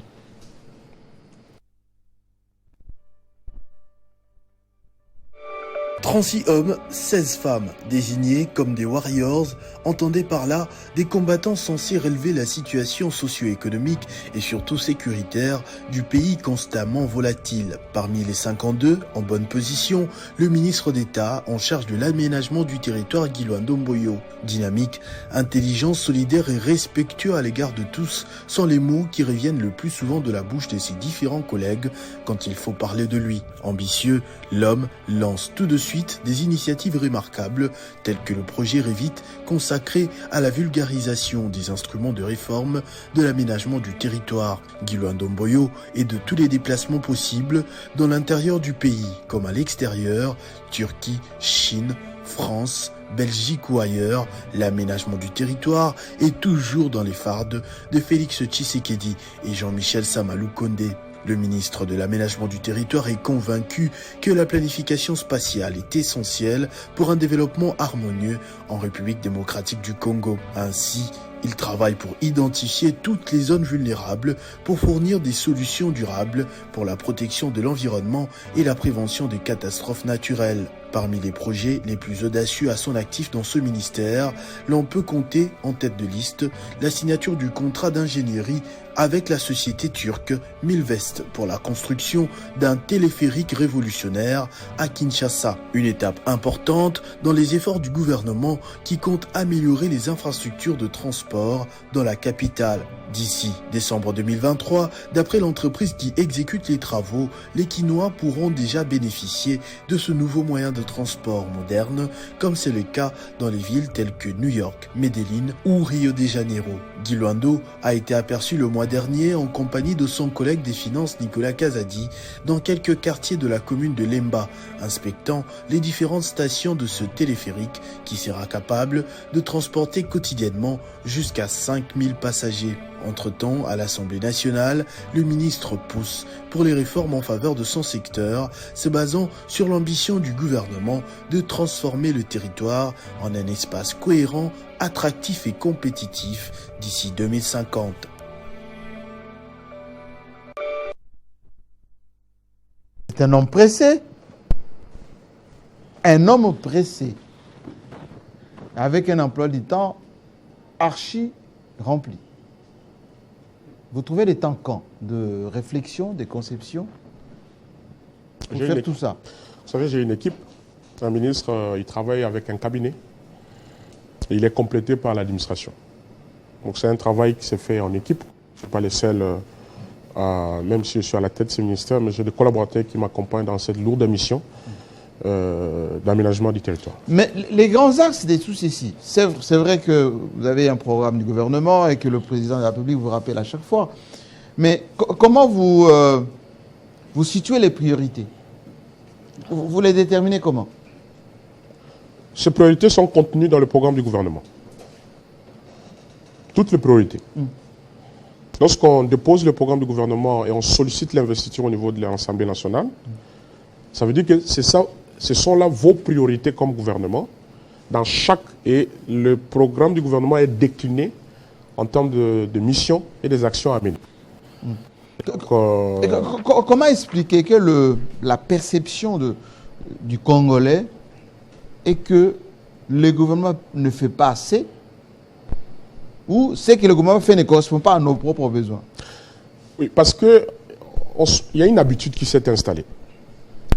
36 hommes, 16 femmes, désignés comme des warriors, entendaient par là des combattants censés relever la situation socio-économique et surtout sécuritaire du pays constamment volatile. Parmi les 52, en bonne position, le ministre d'État en charge de l'aménagement du territoire Guy Londo Mboyo. Dynamique, intelligent, solidaire et respectueux à l'égard de tous sont les mots qui reviennent le plus souvent de la bouche de ses différents collègues quand il faut parler de lui. Ambitieux, l'homme lance tout de suite des initiatives remarquables telles que le projet Revit consacré à la vulgarisation des instruments de réforme de l'aménagement du territoire. Guy Londo Mboyo et de tous les déplacements possibles dans l'intérieur du pays comme à l'extérieur, Turquie, Chine, France, Belgique ou ailleurs, l'aménagement du territoire est toujours dans les fardes de Félix Tshisekedi et Jean-Michel Samalou Kondé. Le ministre de l'aménagement du territoire est convaincu que la planification spatiale est essentielle pour un développement harmonieux en République démocratique du Congo. Ainsi, il travaille pour identifier toutes les zones vulnérables pour fournir des solutions durables pour la protection de l'environnement et la prévention des catastrophes naturelles. Parmi les projets les plus audacieux à son actif dans ce ministère, l'on peut compter en tête de liste la signature du contrat d'ingénierie avec la société turque Milvest pour la construction d'un téléphérique révolutionnaire à Kinshasa. Une étape importante dans les efforts du gouvernement qui compte améliorer les infrastructures de transport dans la capitale. D'ici décembre 2023, d'après l'entreprise qui exécute les travaux, les Quinois pourront déjà bénéficier de ce nouveau moyen de transport moderne, comme c'est le cas dans les villes telles que New York, Medellín ou Rio de Janeiro. Guy Londo a été aperçu le mois dernier en compagnie de son collègue des finances Nicolas Kazadi dans quelques quartiers de la commune de Lemba, inspectant les différentes stations de ce téléphérique qui sera capable de transporter quotidiennement jusqu'à 5000 passagers. Entre-temps, à l'Assemblée nationale, le ministre pousse pour les réformes en faveur de son secteur, se basant sur l'ambition du gouvernement de transformer le territoire en un espace cohérent, attractif et compétitif d'ici 2050. C'est un homme pressé. Un homme pressé. Avec un emploi du temps archi rempli. Vous trouvez les temps quand? De réflexion, de conception pour faire tout ça? Vous savez, j'ai une équipe. Un ministre, il travaille avec un cabinet. Et il est complété par l'administration. Donc c'est un travail qui s'est fait en équipe. Je ne suis pas le seul, même si je suis à la tête de ce ministère, mais j'ai des collaborateurs qui m'accompagnent dans cette lourde mission d'aménagement du territoire. Mais les grands axes des sous-ceci, c'est vrai que vous avez un programme du gouvernement et que le président de la République vous rappelle à chaque fois. Mais comment vous situez les priorités? Vous les déterminez comment? Ces priorités sont contenues dans le programme du gouvernement. Toutes les priorités. Lorsqu'on dépose le programme du gouvernement et on sollicite l'investiture au niveau de l'Assemblée nationale, ça veut dire que ce sont là vos priorités comme gouvernement. Et le programme du gouvernement est décliné en termes de missions et des actions à mener. Comment expliquer que la perception du Congolais est que le gouvernement ne fait pas assez, ou ce que le gouvernement fait ne correspond pas à nos propres besoins? Oui, parce qu'il y a une habitude qui s'est installée.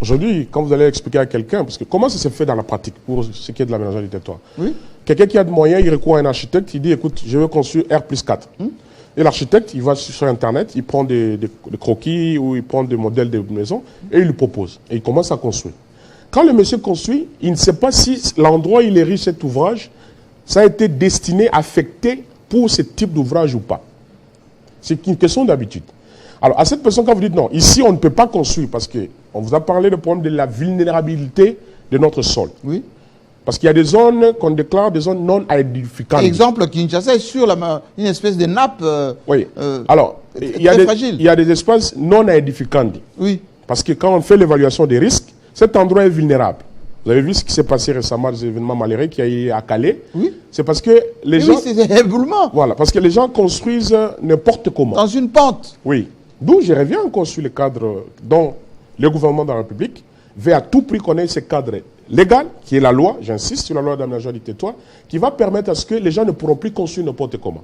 Aujourd'hui, quand vous allez expliquer à quelqu'un, parce que comment ça se fait dans la pratique pour ce qui est de l'aménagement du territoire? Oui. Quelqu'un qui a de moyens, il recourt à un architecte, il dit, écoute, je veux construire R+4. Et l'architecte, il va sur Internet, il prend des croquis ou il prend des modèles de maison et il lui propose. Et il commence à construire. Quand le monsieur construit, il ne sait pas si l'endroit où il érige cet ouvrage, ça a été destiné, affecté pour ce type d'ouvrage ou pas. C'est une question d'habitude. Alors, à cette personne, quand vous dites non, ici, on ne peut pas construire parce qu'on vous a parlé du problème de la vulnérabilité de notre sol. Oui. Parce qu'il y a des zones qu'on déclare des zones non aedificantes. Exemple, Kinshasa est sur une espèce de nappe oui. Alors, il y a des espaces non aedificantes. Oui. Parce que quand on fait l'évaluation des risques, cet endroit est vulnérable. Vous avez vu ce qui s'est passé récemment, des événements malheureux qui a eu à Calais. Oui. C'est parce que les gens... Oui, c'est un éboulement. Voilà, parce que les gens construisent n'importe comment. Dans une pente. Oui. D'où je reviens encore sur le cadre dont le gouvernement de la République veut à tout prix connaître ce cadre légal, qui est la loi, j'insiste sur la loi d'aménagement du territoire, qui va permettre à ce que les gens ne pourront plus construire n'importe comment.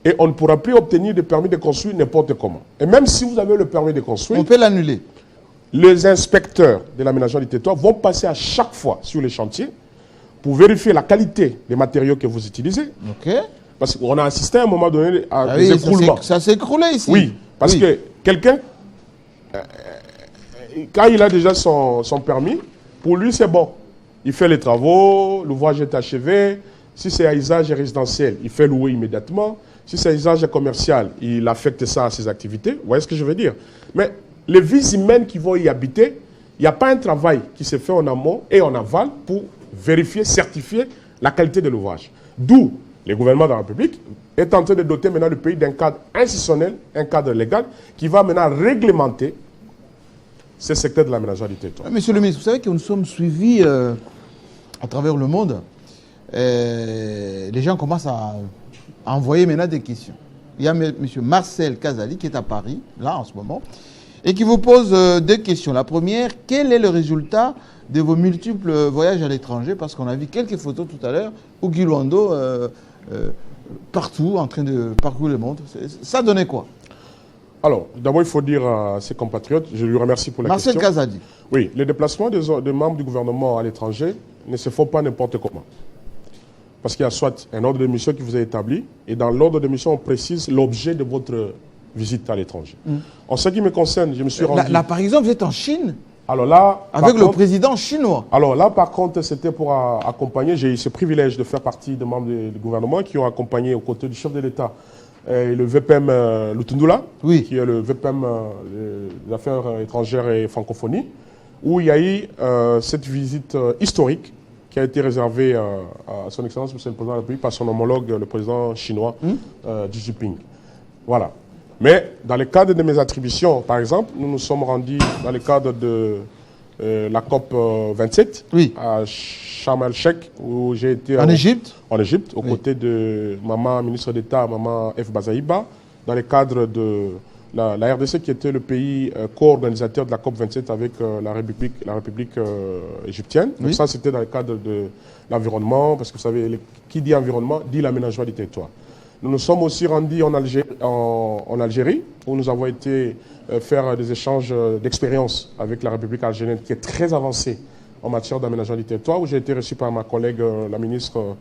Et on ne pourra plus obtenir des permis de construire n'importe comment. Et même si vous avez le permis de construire... On peut l'annuler. Les inspecteurs de l'aménagement du territoire vont passer à chaque fois sur les chantiers pour vérifier la qualité des matériaux que vous utilisez. Ok. Parce qu'on a assisté à un moment donné à des écroulements. Ça s'est écroulé ici. Oui, parce que quelqu'un, quand il a déjà son permis, pour lui c'est bon. Il fait les travaux, l'ouvrage est achevé. Si c'est à usage résidentiel, il fait louer immédiatement. Si c'est à usage commercial, il affecte ça à ses activités. Vous voyez ce que je veux dire? Mais les vies humaines qui vont y habiter, il n'y a pas un travail qui se fait en amont et en aval pour vérifier, certifier la qualité de l'ouvrage. D'où le gouvernement de la République est en train de doter maintenant le pays d'un cadre institutionnel, un cadre légal, qui va maintenant réglementer ce secteur de l'aménagement du territoire. Monsieur le ministre, vous savez que nous sommes suivis à travers le monde. Les gens commencent à envoyer maintenant des questions. Il y a M. Marcel Kazali qui est à Paris, là en ce moment, et qui vous pose deux questions. La première, quel est le résultat de vos multiples voyages à l'étranger? Parce qu'on a vu quelques photos tout à l'heure où Guy Luando, partout, en train de parcourir le monde. Ça donnait quoi? Alors, d'abord, il faut dire à ses compatriotes, je lui remercie pour la question. Marcel Kazadi. Oui, les déplacements des membres du gouvernement à l'étranger ne se font pas n'importe comment. Parce qu'il y a soit un ordre de mission qui vous est établi, et dans l'ordre de mission, on précise l'objet de votre visite à l'étranger. En ce qui me concerne, je me suis rendu... Là, par exemple, vous êtes en Chine? Alors là, avec le président chinois. Alors là, par contre, c'était pour accompagner, j'ai eu ce privilège de faire partie des membres du gouvernement qui ont accompagné aux côtés du chef de l'État le VPM Lutundula, oui, qui est le VPM des Affaires étrangères et francophonie, où il y a eu cette visite historique qui a été réservée à son Excellence, M. le Président de la République, par son homologue, le président chinois, Xi Jinping. Voilà. Mais dans le cadre de mes attributions, par exemple, nous nous sommes rendus dans le cadre de la COP 27 oui, à Sharm el-Sheikh, où j'ai été en Égypte, aux côtés de maman ministre d'État, maman F. Bazaïba, dans le cadre de la RDC qui était le pays co-organisateur de la COP 27 avec la République égyptienne. Oui. Donc ça, c'était dans le cadre de l'environnement, parce que vous savez, qui dit environnement, dit l'aménagement du territoire. Nous nous sommes aussi rendus en Algérie, où nous avons été faire des échanges d'expériences avec la République algérienne, qui est très avancée en matière d'aménagement du territoire, où j'ai été reçu par ma collègue, la ministre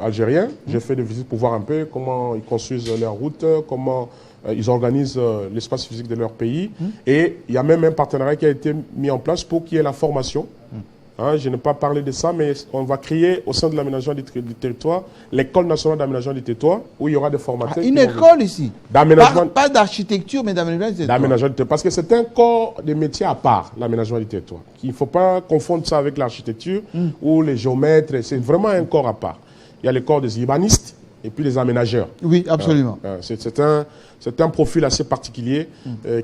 algérienne. J'ai fait des visites pour voir un peu comment ils construisent leurs routes, comment ils organisent l'espace physique de leur pays. Et il y a même un partenariat qui a été mis en place pour qu'il y ait la formation. Hein, je n'ai pas parlé de ça, mais on va créer au sein de l'aménagement du territoire l'école nationale d'aménagement du territoire, où il y aura des formateurs. Une école ici, d'aménagement, pas d'architecture, mais d'aménagement du territoire. D'aménagement du territoire. Parce que c'est un corps de métier à part, l'aménagement du territoire. Il ne faut pas confondre ça avec l'architecture ou les géomètres. C'est vraiment un corps à part. Il y a le corps des urbanistes et puis les aménageurs. Oui, absolument. C'est un profil assez particulier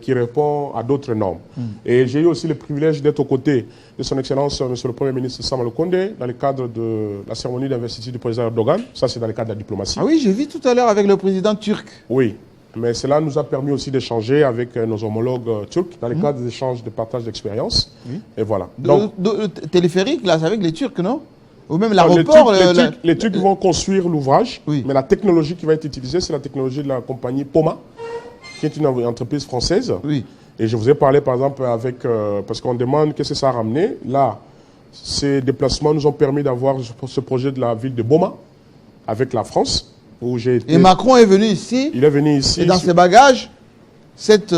qui répond à d'autres normes. Et j'ai eu aussi le privilège d'être aux côtés de son Excellence, Monsieur le Premier ministre Samuel Condé, dans le cadre de la cérémonie d'investiture du président Erdogan. Ça, c'est dans le cadre de la diplomatie. Ah oui, j'ai vu tout à l'heure avec le président turc. Oui, mais cela nous a permis aussi d'échanger avec nos homologues turcs dans le cadre des échanges de partage d'expérience. Oui. Et voilà. Donc, le téléphérique, là, c'est avec les Turcs, non? Ou même l'aéroport. Les Turcs vont construire l'ouvrage, oui, mais la technologie qui va être utilisée, c'est la technologie de la compagnie Poma, qui est une entreprise française. Oui. Et je vous ai parlé, par exemple, avec... parce qu'on demande qu'est-ce que ça a ramené. Là, ces déplacements nous ont permis d'avoir ce projet de la ville de Boma, avec la France, où j'ai été... Et Macron est venu ici. Il est venu ici. Et dans ses bagages, cet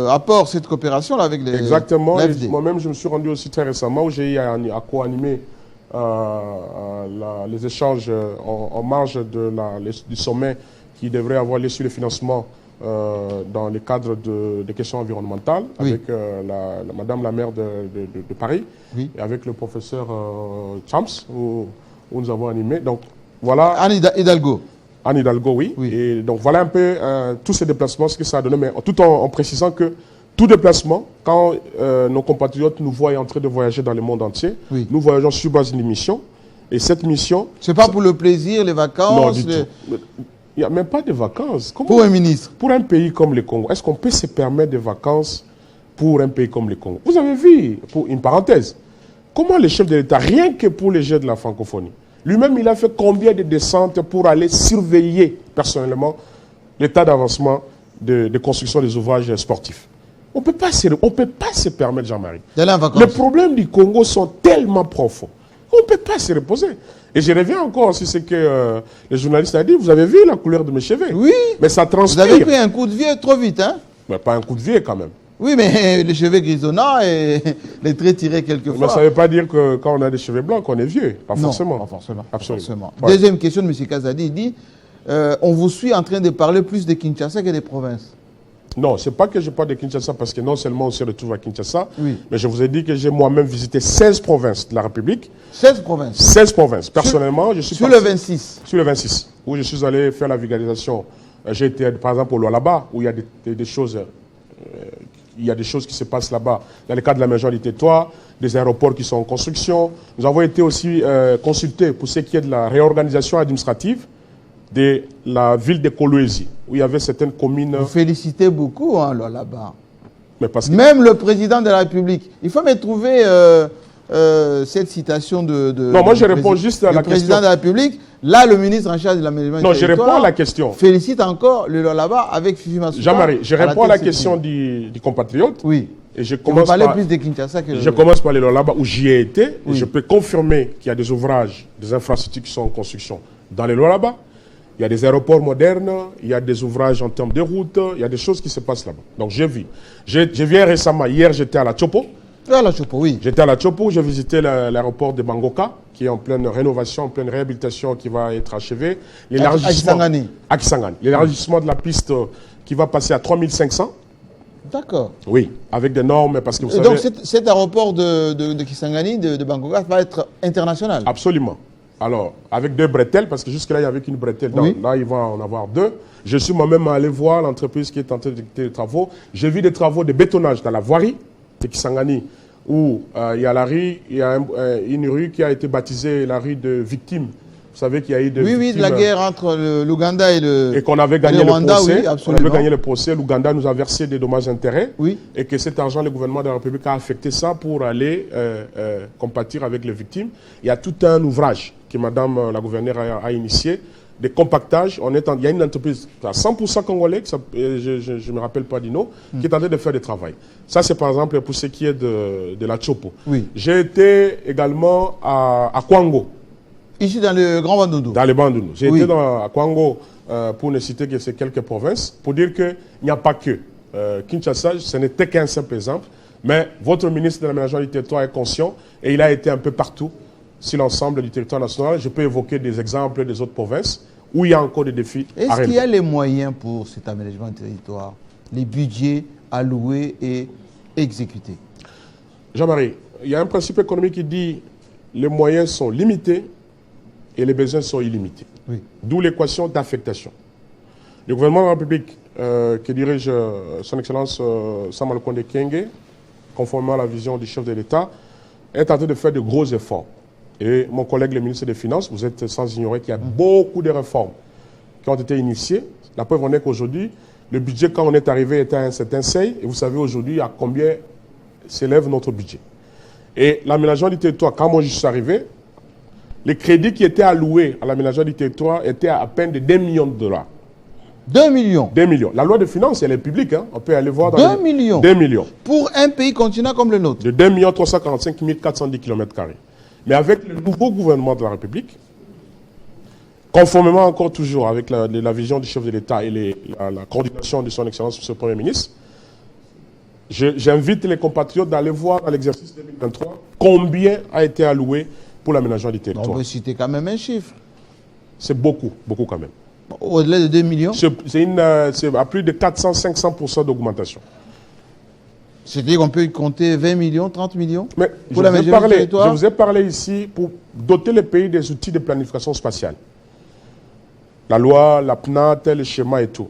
apport, cette coopération là, avec les... Exactement. l'AFD. Moi-même, je me suis rendu aussi très récemment, où j'ai eu à co-animer les échanges en marge du sommet qui devrait avoir lieu sur le financement dans le cadre des questions environnementales, Oui. avec Madame la maire de Paris, Oui. et avec le professeur Champs, où nous avons animé. Donc voilà. Anne Hidalgo. Anne Hidalgo, oui. Oui. Et donc voilà un peu tous ces déplacements, ce que ça a donné, mais tout en précisant que tout déplacement, quand nos compatriotes nous voient en train de voyager dans le monde entier, Oui. nous voyageons sur base d'une mission. Et cette mission... C'est pas pour le plaisir, les vacances. Non, du tout. Il n'y a même pas de vacances. Comment, Pour un ministre. pour un pays comme le Congo, est-ce qu'on peut se permettre des vacances pour un pays comme le Congo? Vous avez vu, pour une parenthèse, comment le chef de l'État, rien que pour les Jeux de la francophonie, lui-même, il a fait combien de descentes pour aller surveiller personnellement l'état d'avancement de construction des ouvrages sportifs? On ne peut pas se permettre, Jean-Marie. D'aller en vacances. Les problèmes du Congo sont tellement profonds. On ne peut pas se reposer. Et je reviens encore sur ce que le journaliste a dit. Vous avez vu la couleur de mes cheveux? Oui. Mais ça Vous transpire. avez pris un coup de vieux trop vite, hein? Mais pas un coup de vieux quand même. Oui, mais les cheveux grisonnants et les traits tirés quelquefois. Mais ça ne veut pas dire que quand on a des cheveux blancs, qu'on est vieux. Pas Non, forcément. pas forcément. Absolument. Forcément. Ouais. Deuxième question de M. Kazadi, il dit on vous suit en train de parler plus de Kinshasa que des provinces. Non, ce n'est pas que je parle de Kinshasa, parce que non seulement on se retrouve à Kinshasa, Oui. mais je vous ai dit que j'ai moi-même visité 16 provinces de la République. 16 provinces. 16 provinces. Personnellement, je suis Sur parti- le 26. Sur le 26, où je suis allé faire la vulgarisation. J'ai été, par exemple, au Lualaba, où il y a des choses... il y a des choses qui se passent là-bas, dans le cadre de l'aménagement du territoire, des aéroports qui sont en construction. Nous avons été aussi consultés pour ce qui est de la réorganisation administrative de la ville de Kolwezi, où il y avait certaines communes... Vous félicitez beaucoup hein, là-bas. Mais parce que... Même le président de la République. Il faut me trouver cette citation de... Non, moi je réponds juste à la le président question. de la République. Là, le ministre en charge de l'aménagement Non, du je territoire réponds à la question. félicite encore le là-bas avec Fifi Masuka. Jean-Marie, je réponds à la tête de question cette du compatriote. Oui. Et je Vous commence parlez par... plus de Kinshasa que... Je commence par aller là-bas où j'y ai été. Oui. Et je peux confirmer qu'il y a des ouvrages, des infrastructures qui sont en construction dans les là-bas. Il y a des aéroports modernes, il y a des ouvrages en termes de routes, il y a des choses qui se passent là-bas. Donc j'ai vu. Je viens récemment, hier j'étais à la Chopo. Ah, la Chopo, oui. J'étais à la Chopo, j'ai visité l'aéroport de Bangoka, qui est en pleine rénovation, en pleine réhabilitation, qui va être achevé. À Kisangani. À Kisangani. L'élargissement de la piste qui va passer à 3500. D'accord. Oui, avec des normes, parce que vous Et savez... donc cet aéroport de Kisangani, de Bangkok, va être international. Absolument. Alors, avec 2 bretelles, parce que jusque-là, il n'y avait qu'une bretelle. Oui. Là, il va en avoir 2. Je suis moi-même allé voir l'entreprise qui est en train de dicter les travaux. J'ai vu des travaux de bétonnage dans la voirie de Kisangani, où il y a la rue, il y a une rue qui a été baptisée la rue de victimes. Vous savez qu'il y a eu des Oui, victimes... de la guerre entre l'Ouganda et Et qu'on avait gagné le Rwanda, procès. oui, On absolument. avait gagné le procès. L'Ouganda nous a versé des dommages-intérêts. Oui. Et que cet argent, le gouvernement de la République a affecté ça pour aller compatir avec les victimes. Il y a tout un ouvrage que Madame la gouverneure a initié, des compactages. Il y a une entreprise à 100% congolais, je ne me rappelle pas du nom, qui est en train de faire du travail. Ça, c'est par exemple pour ce qui est de la Chopo. Oui. J'ai été également à Kwango. Ici dans le Grand Bandundu. Dans les Bandundu. J'ai Oui. été à Kwango, pour ne citer que ces quelques provinces, pour dire qu'il n'y a pas que Kinshasa, ce n'était qu'un simple exemple, mais votre ministre de l'aménagement du territoire est conscient et il a été un peu partout sur l'ensemble du territoire national. Je peux évoquer des exemples des autres provinces où il y a encore des défis à Est-ce qu'il y relever. a les moyens pour cet aménagement du territoire? Les budgets alloués et exécutés? Jean-Marie, il y a un principe économique qui dit les moyens sont limités et les besoins sont illimités. Oui. D'où l'équation d'affectation. Le gouvernement de la République, que dirige son Excellence Sama Lukonde Kyenge, conformément à la vision du chef de l'État, est en train de faire de gros efforts. Et mon collègue, le ministre des Finances, vous êtes sans ignorer qu'il y a beaucoup de réformes qui ont été initiées. La preuve en est qu'aujourd'hui, le budget, quand on est arrivé, était à un certain seuil. Et vous savez aujourd'hui à combien s'élève notre budget. Et l'aménagement du territoire, quand moi je suis arrivé, les crédits qui étaient alloués à l'aménagement du territoire étaient à peine de 2 millions de dollars. 2 millions. 2 millions. La loi de finances, elle est publique. Hein. On peut aller voir dans 2 millions. 2 millions. Pour un pays continent comme le nôtre. De 2 345 410 km². Mais avec le nouveau gouvernement de la République, conformément encore toujours avec la vision du chef de l'État et la coordination de son Excellence, M. le Premier ministre, j'invite les compatriotes d'aller voir dans l'exercice 2023 combien a été alloué pour l'aménagement du territoire. On peut citer quand même un chiffre. C'est beaucoup, beaucoup quand même. Au-delà de 2 millions. C'est à plus de 400-500% d'augmentation. C'est-à-dire qu'on peut compter 20 millions, 30 millions. Mais pour je vous ai parlé ici pour doter les pays des outils de planification spatiale. La loi, la PNAT, le schéma et tout.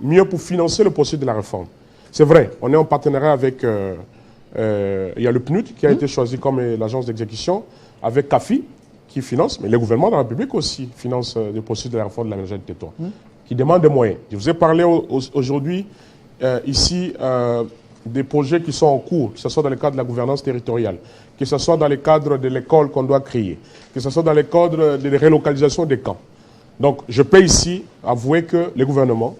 Mieux pour financer le processus de la réforme. C'est vrai, on est en partenariat avec... il y a le PNUD qui a été choisi comme l'agence d'exécution, avec CAFI qui finance, mais le gouvernement de la République aussi finance le processus de la réforme de l'aménagement du territoire, qui demande des moyens. Je vous ai parlé aujourd'hui ici des projets qui sont en cours, que ce soit dans le cadre de la gouvernance territoriale, que ce soit dans le cadre de l'école qu'on doit créer, que ce soit dans le cadre de la relocalisation des camps. Donc je peux ici avouer que le gouvernement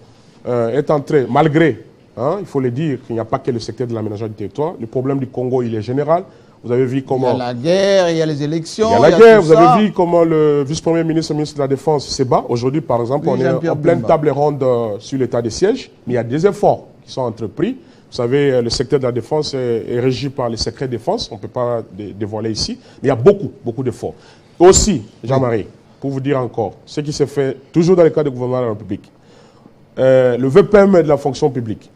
est entré, malgré, il faut le dire, qu'il n'y a pas que le secteur de l'aménagement du territoire, le problème du Congo il est général. Vous avez vu comment... Il y a la guerre, il y a les élections. Il y a la guerre, vous avez vu comment le vice-premier ministre, le ministre de la Défense se bat. Aujourd'hui, par exemple, on est en pleine table ronde sur l'état des sièges, mais il y a des efforts qui sont entrepris. Vous savez, le secteur de la défense est régi par les secrets de défense, on ne peut pas dévoiler ici. Mais il y a beaucoup, beaucoup d'efforts. Aussi, Jean-Marie, pour vous dire encore, ce qui s'est fait toujours dans le cadre du gouvernement de la République, le VPM de la fonction publique,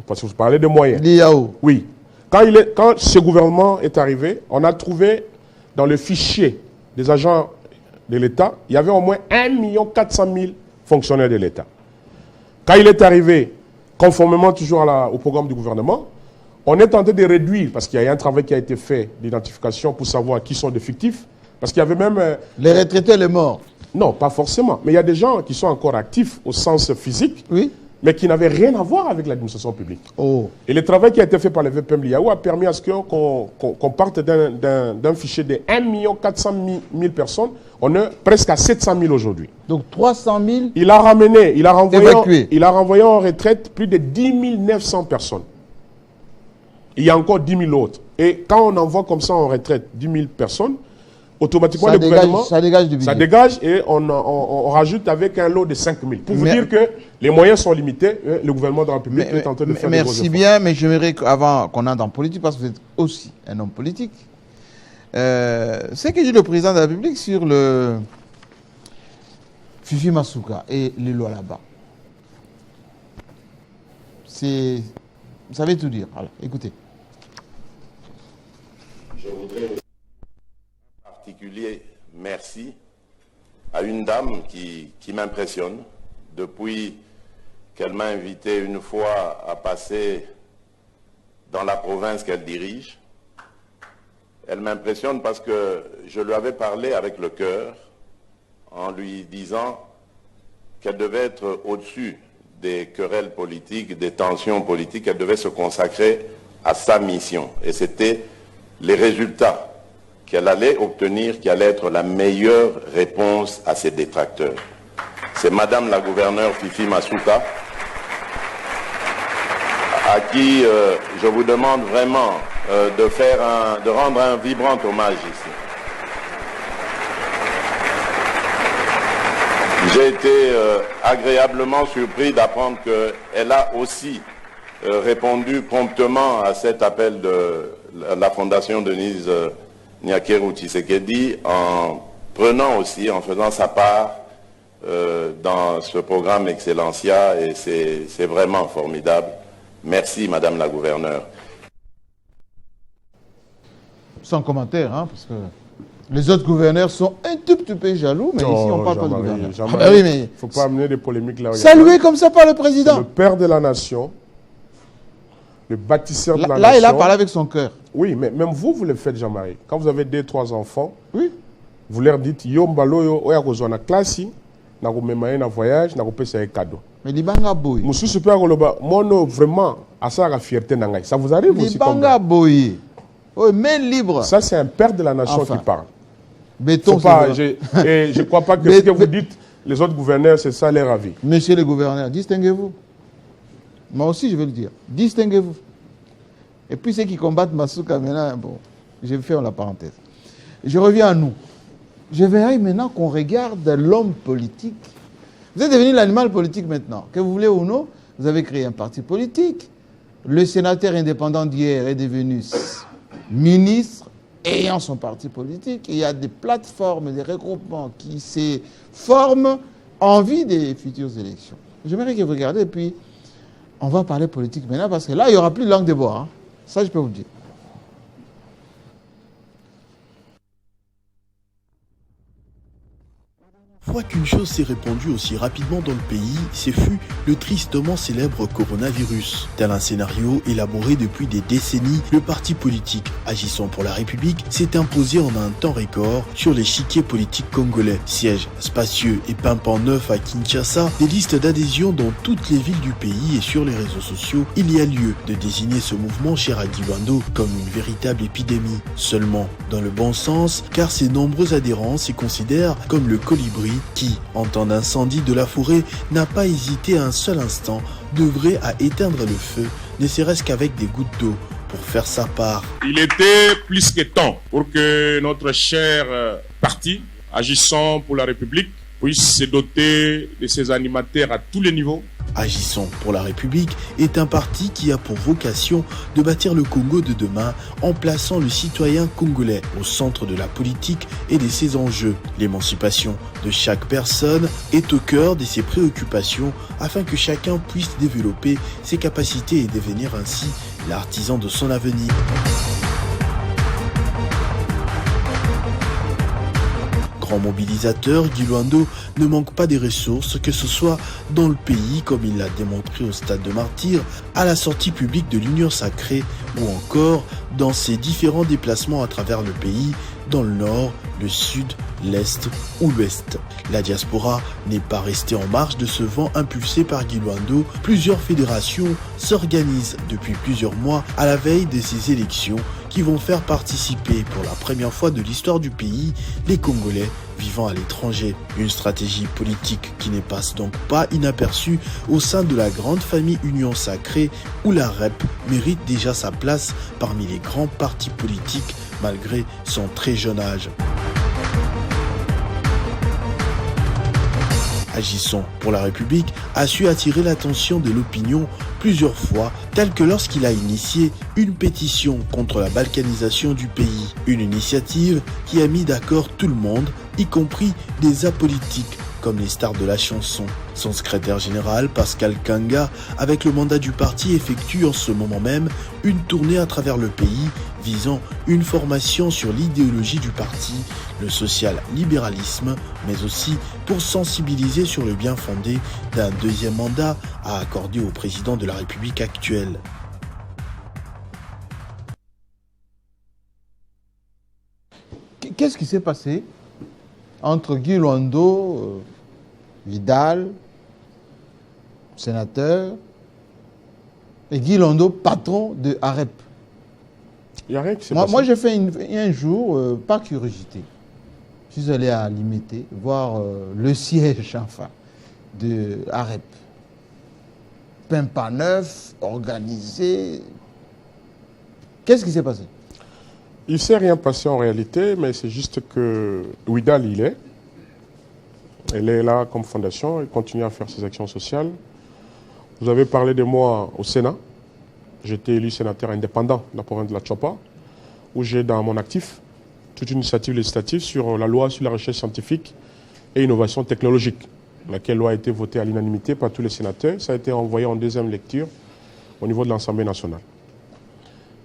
parce que vous parlez de moyens. L'IAO. Oui. Quand ce gouvernement est arrivé, on a trouvé dans le fichier des agents de l'État, il y avait au moins 1 400 000 fonctionnaires de l'État. Quand il est arrivé, conformément toujours au programme du gouvernement, on est tenté de réduire, parce qu'il y a un travail qui a été fait d'identification pour savoir qui sont des fictifs, parce qu'il y avait même... les retraités, les morts. Non, pas forcément. Mais il y a des gens qui sont encore actifs au sens physique, oui, mais qui n'avaient rien à voir avec l'administration publique. Oh. Et le travail qui a été fait par le VPM l'IAO a permis à ce qu'on parte d'un fichier de 1 400 000 personnes. On est presque à 700 000 aujourd'hui. Donc 300 000 il a renvoyé en retraite plus de 10 900 personnes. Il y a encore 10 000 autres. Et quand on envoie comme ça en retraite 10 000 personnes, automatiquement, le gouvernement, ça dégage du budget. Ça dégage et on rajoute avec un lot de 5 000. Pour vous dire que les moyens sont limités, le gouvernement de la République est en train de faire des gros efforts. Merci bien, mais j'aimerais qu'avant qu'on entre en politique, parce que vous êtes aussi un homme politique, ce que dit le président de la République sur le Fifi Masuka et les lois là-bas. Vous savez tout dire. Alors, écoutez. Je voudrais particulier merci à une dame qui m'impressionne depuis qu'elle m'a invité une fois à passer dans la province qu'elle dirige. Elle m'impressionne parce que je lui avais parlé avec le cœur en lui disant qu'elle devait être au-dessus des querelles politiques, des tensions politiques, elle devait se consacrer à sa mission. Et c'était les résultats qu'elle allait obtenir, qui allait être la meilleure réponse à ses détracteurs. C'est Madame la gouverneure Fifi Masuka, à qui je vous demande vraiment de rendre un vibrant hommage ici. J'ai été agréablement surpris d'apprendre qu'elle a aussi répondu promptement à cet appel de la Fondation Denise Nyakeru Tshisekedi en prenant aussi, en faisant sa part dans ce programme Excellencia, et c'est vraiment formidable. Merci Madame la gouverneure. Sans commentaire, parce que les autres gouverneurs sont un tout petit peu jaloux, mais ici on ne parle pas de gouverneur. Il ne faut pas amener des polémiques là. Salué comme ça par le président. Le père de la nation, le bâtisseur de la nation. Là, il a parlé avec son cœur. Oui, mais même vous le faites, Jean-Marie. Quand vous avez 2-3 enfants, oui, vous leur dites, yo mbalo yo oya kozwa na classe, na komema na voyage, na kopesa un cadeau. Mais libanga boy. Monsieur super koloba, mono vraiment à ça la fierté nangai. Ça vous arrive aussi comme libanga boy. Oui, main libre. Ça c'est un père de la nation qui parle. Béton, et je ne crois pas que ce que vous dites Les autres gouverneurs, c'est ça leur avis. Monsieur le gouverneur, distinguez-vous. Moi aussi, je vais le dire. Distinguez-vous. Et puis ceux qui combattent Masuka, maintenant, bon, je vais faire la parenthèse. Je reviens à nous. Je verrai maintenant qu'on regarde l'homme politique. Vous êtes devenu l'animal politique maintenant. Que vous voulez ou non, vous avez créé un parti politique. Le sénateur indépendant d'hier est devenu ministre ayant son parti politique. Il y a des plateformes, des regroupements qui se forment en vue des futures élections. J'aimerais que vous regardiez et puis on va parler politique maintenant parce que là, il n'y aura plus de langue de bois. Hein. Ça, je peux vous dire. Fois qu'une chose s'est répandue aussi rapidement dans le pays, ce fut le tristement célèbre coronavirus. Tel un scénario élaboré depuis des décennies, le parti politique Agissons pour la République s'est imposé en un temps record sur l'échiquier politique congolais. Siège spacieux et pimpant neuf à Kinshasa, des listes d'adhésion dans toutes les villes du pays et sur les réseaux sociaux, il y a lieu de désigner ce mouvement cher à Guy Luando comme une véritable épidémie. Seulement dans le bon sens, car ses nombreux adhérents se considèrent comme le colibri qui, en temps d'incendie de la forêt, n'a pas hésité un seul instant d'œuvrer à éteindre le feu, ne serait-ce qu'avec des gouttes d'eau, pour faire sa part. Il était plus que temps pour que notre cher parti, Agissons pour la République, puisse se doter de ses animateurs à tous les niveaux. Agissons pour la République est un parti qui a pour vocation de bâtir le Congo de demain en plaçant le citoyen congolais au centre de la politique et de ses enjeux. L'émancipation de chaque personne est au cœur de ses préoccupations afin que chacun puisse développer ses capacités et devenir ainsi l'artisan de son avenir. Mobilisateur, Guy Luando ne manque pas des ressources, que ce soit dans le pays, comme il l'a démontré au stade de Martyr, à la sortie publique de l'Union Sacrée, ou encore dans ses différents déplacements à travers le pays, dans le nord, le sud, l'est ou l'ouest. La diaspora n'est pas restée en marge de ce vent impulsé par Guy Luando. Plusieurs fédérations s'organisent depuis plusieurs mois à la veille de ces élections qui vont faire participer pour la première fois de l'histoire du pays les Congolais vivant à l'étranger. Une stratégie politique qui ne passe donc pas inaperçue au sein de la grande famille Union Sacrée où la REP mérite déjà sa place parmi les grands partis politiques malgré son très jeune âge. Agissons pour la République a su attirer l'attention de l'opinion plusieurs fois, tel que lorsqu'il a initié une pétition contre la balkanisation du pays. Une initiative qui a mis d'accord tout le monde, y compris des apolitiques comme les stars de la chanson. Son secrétaire général, Pascal Kanga, avec le mandat du parti, effectue en ce moment même une tournée à travers le pays visant une formation sur l'idéologie du parti, le social-libéralisme, mais aussi pour sensibiliser sur le bien fondé d'un deuxième mandat à accorder au président de la République actuelle. Qu'est-ce qui s'est passé entre Guy Luando, Vidal, sénateur, et Guy Luando, patron de AREP? Il n'y a rien qui s'est passé. Moi, j'ai fait un jour, par curiosité, je suis allé à Limité voir le siège, enfin, de AREP. Pimpant neuf, organisé. Qu'est-ce qui s'est passé? Il ne s'est rien passé en réalité, mais c'est juste que Widal, elle est là comme fondation, elle continue à faire ses actions sociales. Vous avez parlé de moi au Sénat. J'étais élu sénateur indépendant de la province de la Tchopa, où j'ai dans mon actif toute une initiative législative sur la loi sur la recherche scientifique et innovation technologique, laquelle loi a été votée à l'unanimité par tous les sénateurs. Ça a été envoyé en deuxième lecture au niveau de l'Assemblée nationale.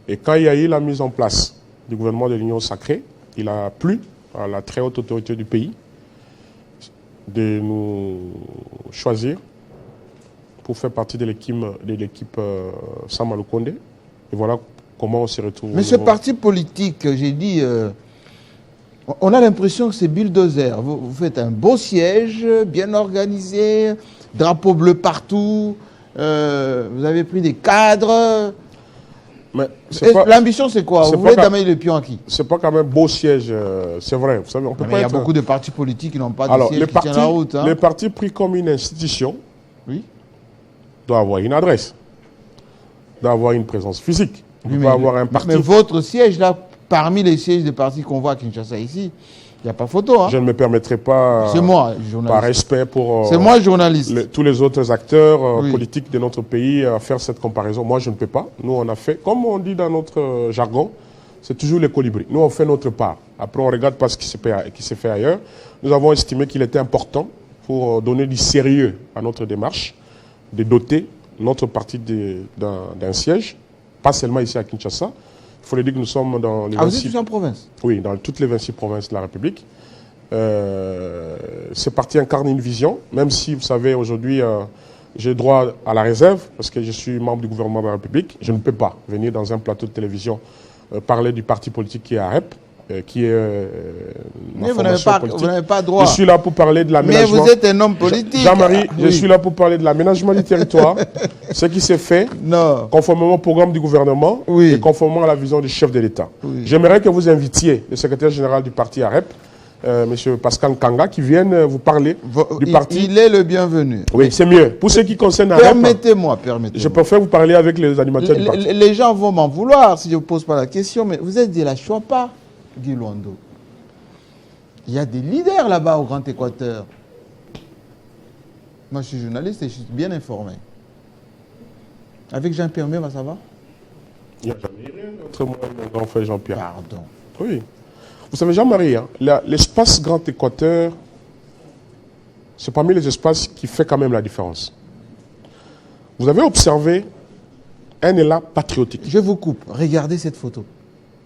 Et quand il y a eu la mise en place du gouvernement de l'Union Sacrée, il a plu à la très haute autorité du pays de nous choisir pour faire partie de l'équipe Sama Lukonde. Et voilà comment on s'est retrouvé. Mais ce parti politique, j'ai dit, on a l'impression que c'est bulldozer. Vous faites un beau siège, bien organisé, drapeau bleu partout, vous avez pris des cadres. Mais l'ambition, c'est quoi? Vous voulez damer le pion à qui? C'est pas quand même beau siège, c'est vrai. Vous savez, on peut pas. Il y a beaucoup de partis politiques qui n'ont pas de siège qui partis, tiennent la route. Hein. Les partis pris comme une institution doivent avoir une adresse, doivent avoir une présence physique. On peut pas avoir un parti. Mais votre siège, là, parmi les sièges des partis qu'on voit à Kinshasa ici, il n'y a pas photo. Hein. Je ne me permettrai pas, c'est moi, journaliste. Par respect pour c'est moi, journaliste. Tous les autres acteurs politiques de notre pays, à faire cette comparaison. Moi, je ne peux pas. Nous, on a fait, comme on dit dans notre jargon, c'est toujours les colibris. Nous, on fait notre part. Après, on ne regarde pas ce qui s'est fait ailleurs. Nous avons estimé qu'il était important, pour donner du sérieux à notre démarche, de doter notre parti d'un siège, pas seulement ici à Kinshasa. Il faut le dire que nous sommes dans les 26... vous êtes tous en province? Oui, dans toutes les 26 provinces de la République. Ce parti incarne une vision, même si, vous savez, aujourd'hui, j'ai droit à la réserve, parce que je suis membre du gouvernement de la République. Je ne peux pas venir dans un plateau de télévision parler du parti politique qui est à REP, qui est mais vous n'avez pas droit. Je suis là pour parler de l'aménagement. Mais vous êtes un homme politique. Jean-Marie, je suis là pour parler de l'aménagement du territoire, ce qui s'est fait conformément au programme du gouvernement et conformément à la vision du chef de l'État. J'aimerais que vous invitiez le secrétaire général du parti AREP, M. Pascal Kanga, qui vienne vous parler du parti. Il est le bienvenu. Oui, c'est mieux. Pour ce qui concerne AREP, permettez-moi. Je préfère vous parler avec les animateurs du parti. Les gens vont m'en vouloir si je ne vous pose pas la question, mais vous êtes de la Chouapa, Guy Luando. Il y a des leaders là-bas au Grand Équateur. Moi, je suis journaliste et je suis bien informé. Avec Jean-Pierre Mbemba, ça va? Il n'y a jamais rien entre moi et mon grand frère Jean-Pierre. Pardon. Oui. Vous savez, Jean-Marie, hein, l'espace Grand Équateur, c'est parmi les espaces qui fait quand même la différence. Vous avez observé un élan patriotique. Je vous coupe. Regardez cette photo.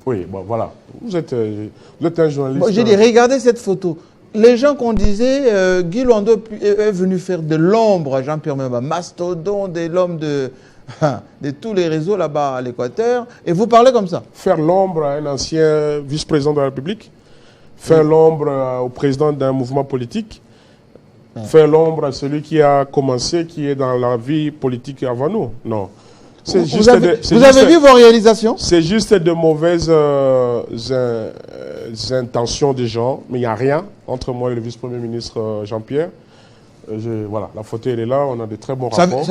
Oui, bon, voilà. Vous êtes un journaliste. Bon, j'ai dit, regardez cette photo. Les gens qu'on disait, Guy Luando est venu faire de l'ombre à Jean-Pierre Mbemba, mastodonte de l'homme de tous les réseaux là-bas à l'Équateur, et vous parlez comme ça. Faire l'ombre à un ancien vice-président de la République, faire l'ombre au président d'un mouvement politique, faire l'ombre à celui qui a commencé, qui est dans la vie politique avant nous. Non. Vous avez vu vos réalisations? C'est juste de mauvaises intentions des gens, mais il n'y a rien entre moi et le vice-premier ministre Jean-Pierre. Voilà, la photo elle est là, on a de très bons rapports.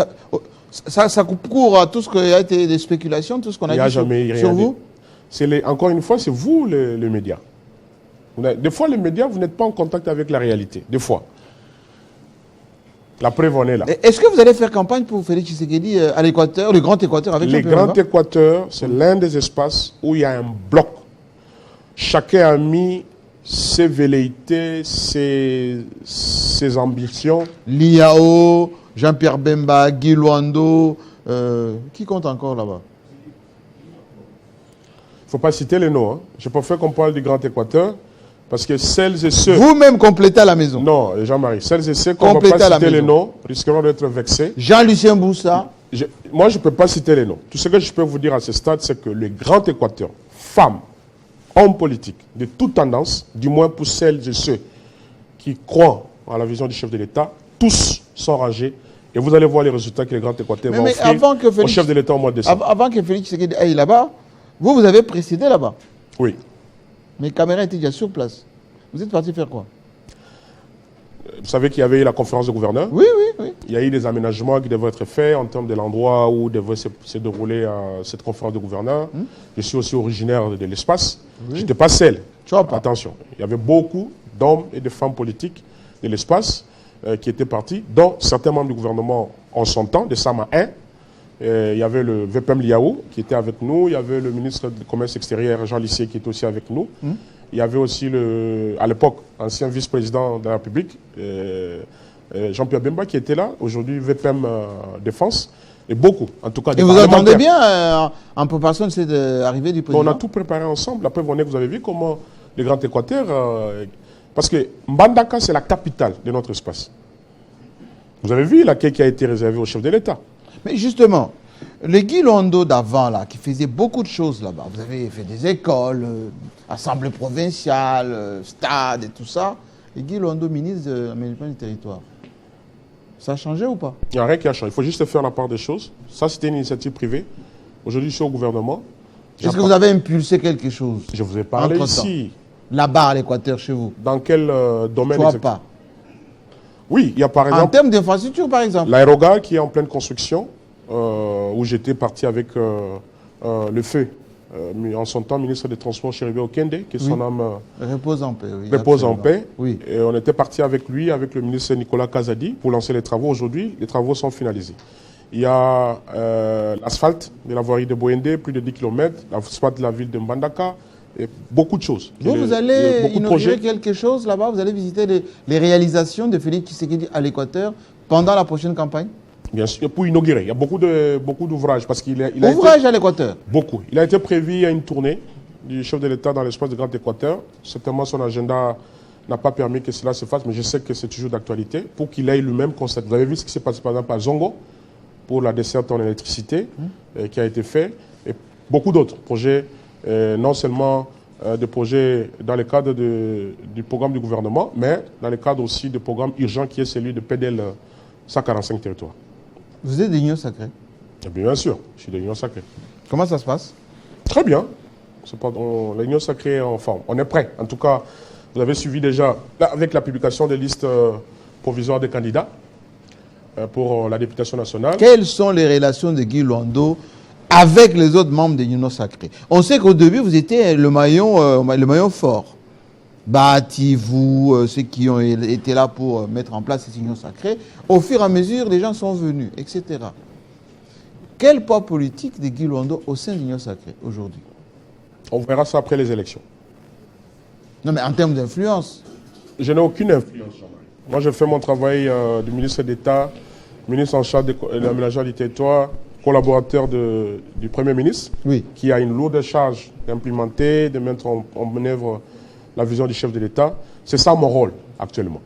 Ça coupe court à tout ce qui a été des spéculations, tout ce qu'on a dit sur vous? Encore une fois, c'est vous les médias. Des fois, les médias, vous n'êtes pas en contact avec la réalité. Des fois. La preuve en est là. Est-ce que vous allez faire campagne pour Félix Tshisekedi à l'Équateur, le Grand Équateur avec Le Grand Équateur, c'est l'un des espaces où il y a un bloc. Chacun a mis ses velléités, ses ambitions. Liao, Jean-Pierre Mbemba, Guy Luando, qui compte encore là-bas? Il ne faut pas citer les noms. Hein. Je préfère qu'on parle du Grand Équateur. Parce que celles et ceux... Vous-même complétez à la maison. Non, Jean-Marie, celles et ceux qu'on ne va pas citer les noms risqueront d'être vexés. Jean-Lucien Boussa. Moi, je ne peux pas citer les noms. Tout ce que je peux vous dire à ce stade, c'est que le Grand Équateur, femmes, hommes politiques, de toute tendance, du moins pour celles et ceux qui croient à la vision du chef de l'État, tous sont rangés. Et vous allez voir les résultats que le Grand Équateur va offrir au chef de l'État au mois de décembre. Avant que Félix Tshisekedi aille là-bas, vous avez précédé là-bas. Oui. Mes caméras étaient déjà sur place. Vous êtes parti faire quoi? Vous savez qu'il y avait eu la conférence de gouverneurs. Oui, oui, oui. Il y a eu des aménagements qui devaient être faits en termes de l'endroit où devait se dérouler cette conférence de gouverneurs. Je suis aussi originaire de l'espace. Oui. Je n'étais pas seul. Attention. Il y avait beaucoup d'hommes et de femmes politiques de l'espace qui étaient partis, dont certains membres du gouvernement en son temps, de Sama 1. Il y avait le VPM Liao qui était avec nous, il y avait le ministre du Commerce extérieur Jean Lissier qui était aussi avec nous. Il y avait aussi, à l'époque, ancien vice-président de la République, Jean-Pierre Mbemba qui était là, aujourd'hui VPM Défense, et beaucoup, en tout cas des parlementaires. Et vous attendez bien en préparation de cette arrivée du président? On a tout préparé ensemble. Après, vous avez vu comment le Grand Équateur... parce que Mbandaka, c'est la capitale de notre espace. Vous avez vu l'accueil qui a été réservé au chef de l'État. Mais justement, le Guy Luando d'avant, là, qui faisait beaucoup de choses là-bas, vous avez fait des écoles, assemblée provinciale, stade et tout ça, et Guy Luando, ministre de l'aménagement du territoire. Ça a changé ou pas? Il n'y a rien qui a changé. Il faut juste faire la part des choses. Ça, c'était une initiative privée Aujourd'hui, je suis au gouvernement. Est-ce que vous avez impulsé quelque chose? Je vous ai parlé ici. Là-bas, à l'Équateur, chez vous. Dans quel domaine exactement? Pas. Oui, il y a par exemple... En termes d'infrastructure, par exemple. L'aérogare qui est en pleine construction, où j'étais parti avec le feu. En son temps, ministre des Transports, Chéribé Okende, qui est son âme... repose en paix, oui. Repose en paix. Oui. Et on était parti avec lui, avec le ministre Nicolas Kazadi, pour lancer les travaux. Aujourd'hui, les travaux sont finalisés. Il y a l'asphalte de la voirie de Boyende, plus de 10 km, l'asphalte de la ville de Mbandaka, et beaucoup de choses. Donc vous allez inaugurer quelque chose là-bas, vous allez visiter les réalisations de Félix Tshisekedi à l'Équateur pendant la prochaine campagne? Bien sûr, pour inaugurer. Il y a beaucoup d'ouvrages. Parce qu'il a Ouvrages à l'Équateur? Beaucoup. Il a été prévu à une tournée du chef de l'État dans l'espace de Grand Équateur. Certainement, son agenda n'a pas permis que cela se fasse, mais je sais que c'est toujours d'actualité, pour qu'il aille lui-même constater. Vous avez vu ce qui s'est passé par exemple à Zongo, pour la desserte en électricité, qui a été fait, et beaucoup d'autres projets, non seulement des projets dans le cadre du programme du gouvernement, mais dans le cadre aussi du programme urgent qui est celui de PDL 145 territoires. Vous êtes de l'Union Sacrée? Bien sûr, je suis de l'Union Sacrée. Comment ça se passe? Très bien. L'Union Sacrée est en forme. On est prêt. En tout cas, vous avez suivi déjà, avec la publication des listes provisoires des candidats pour la députation nationale. Quelles sont les relations de Guy Luando avec les autres membres de l'Union Sacrée? On sait qu'au début, vous étiez le maillon fort. Bati, vous, ceux qui ont été là pour mettre en place cette union sacrée, au fur et à mesure, les gens sont venus, etc. Quel poids politique de Guy Luando au sein de l'union sacrée aujourd'hui? On verra ça après les élections. Non, mais en termes d'influence? Je n'ai aucune influence. Moi, je fais mon travail de ministre d'État, ministre en charge de l'aménagement du territoire, collaborateur du Premier ministre, oui, qui a une lourde charge d'implémenter, de mettre en œuvre la vision du chef de l'État. C'est ça mon rôle actuellement.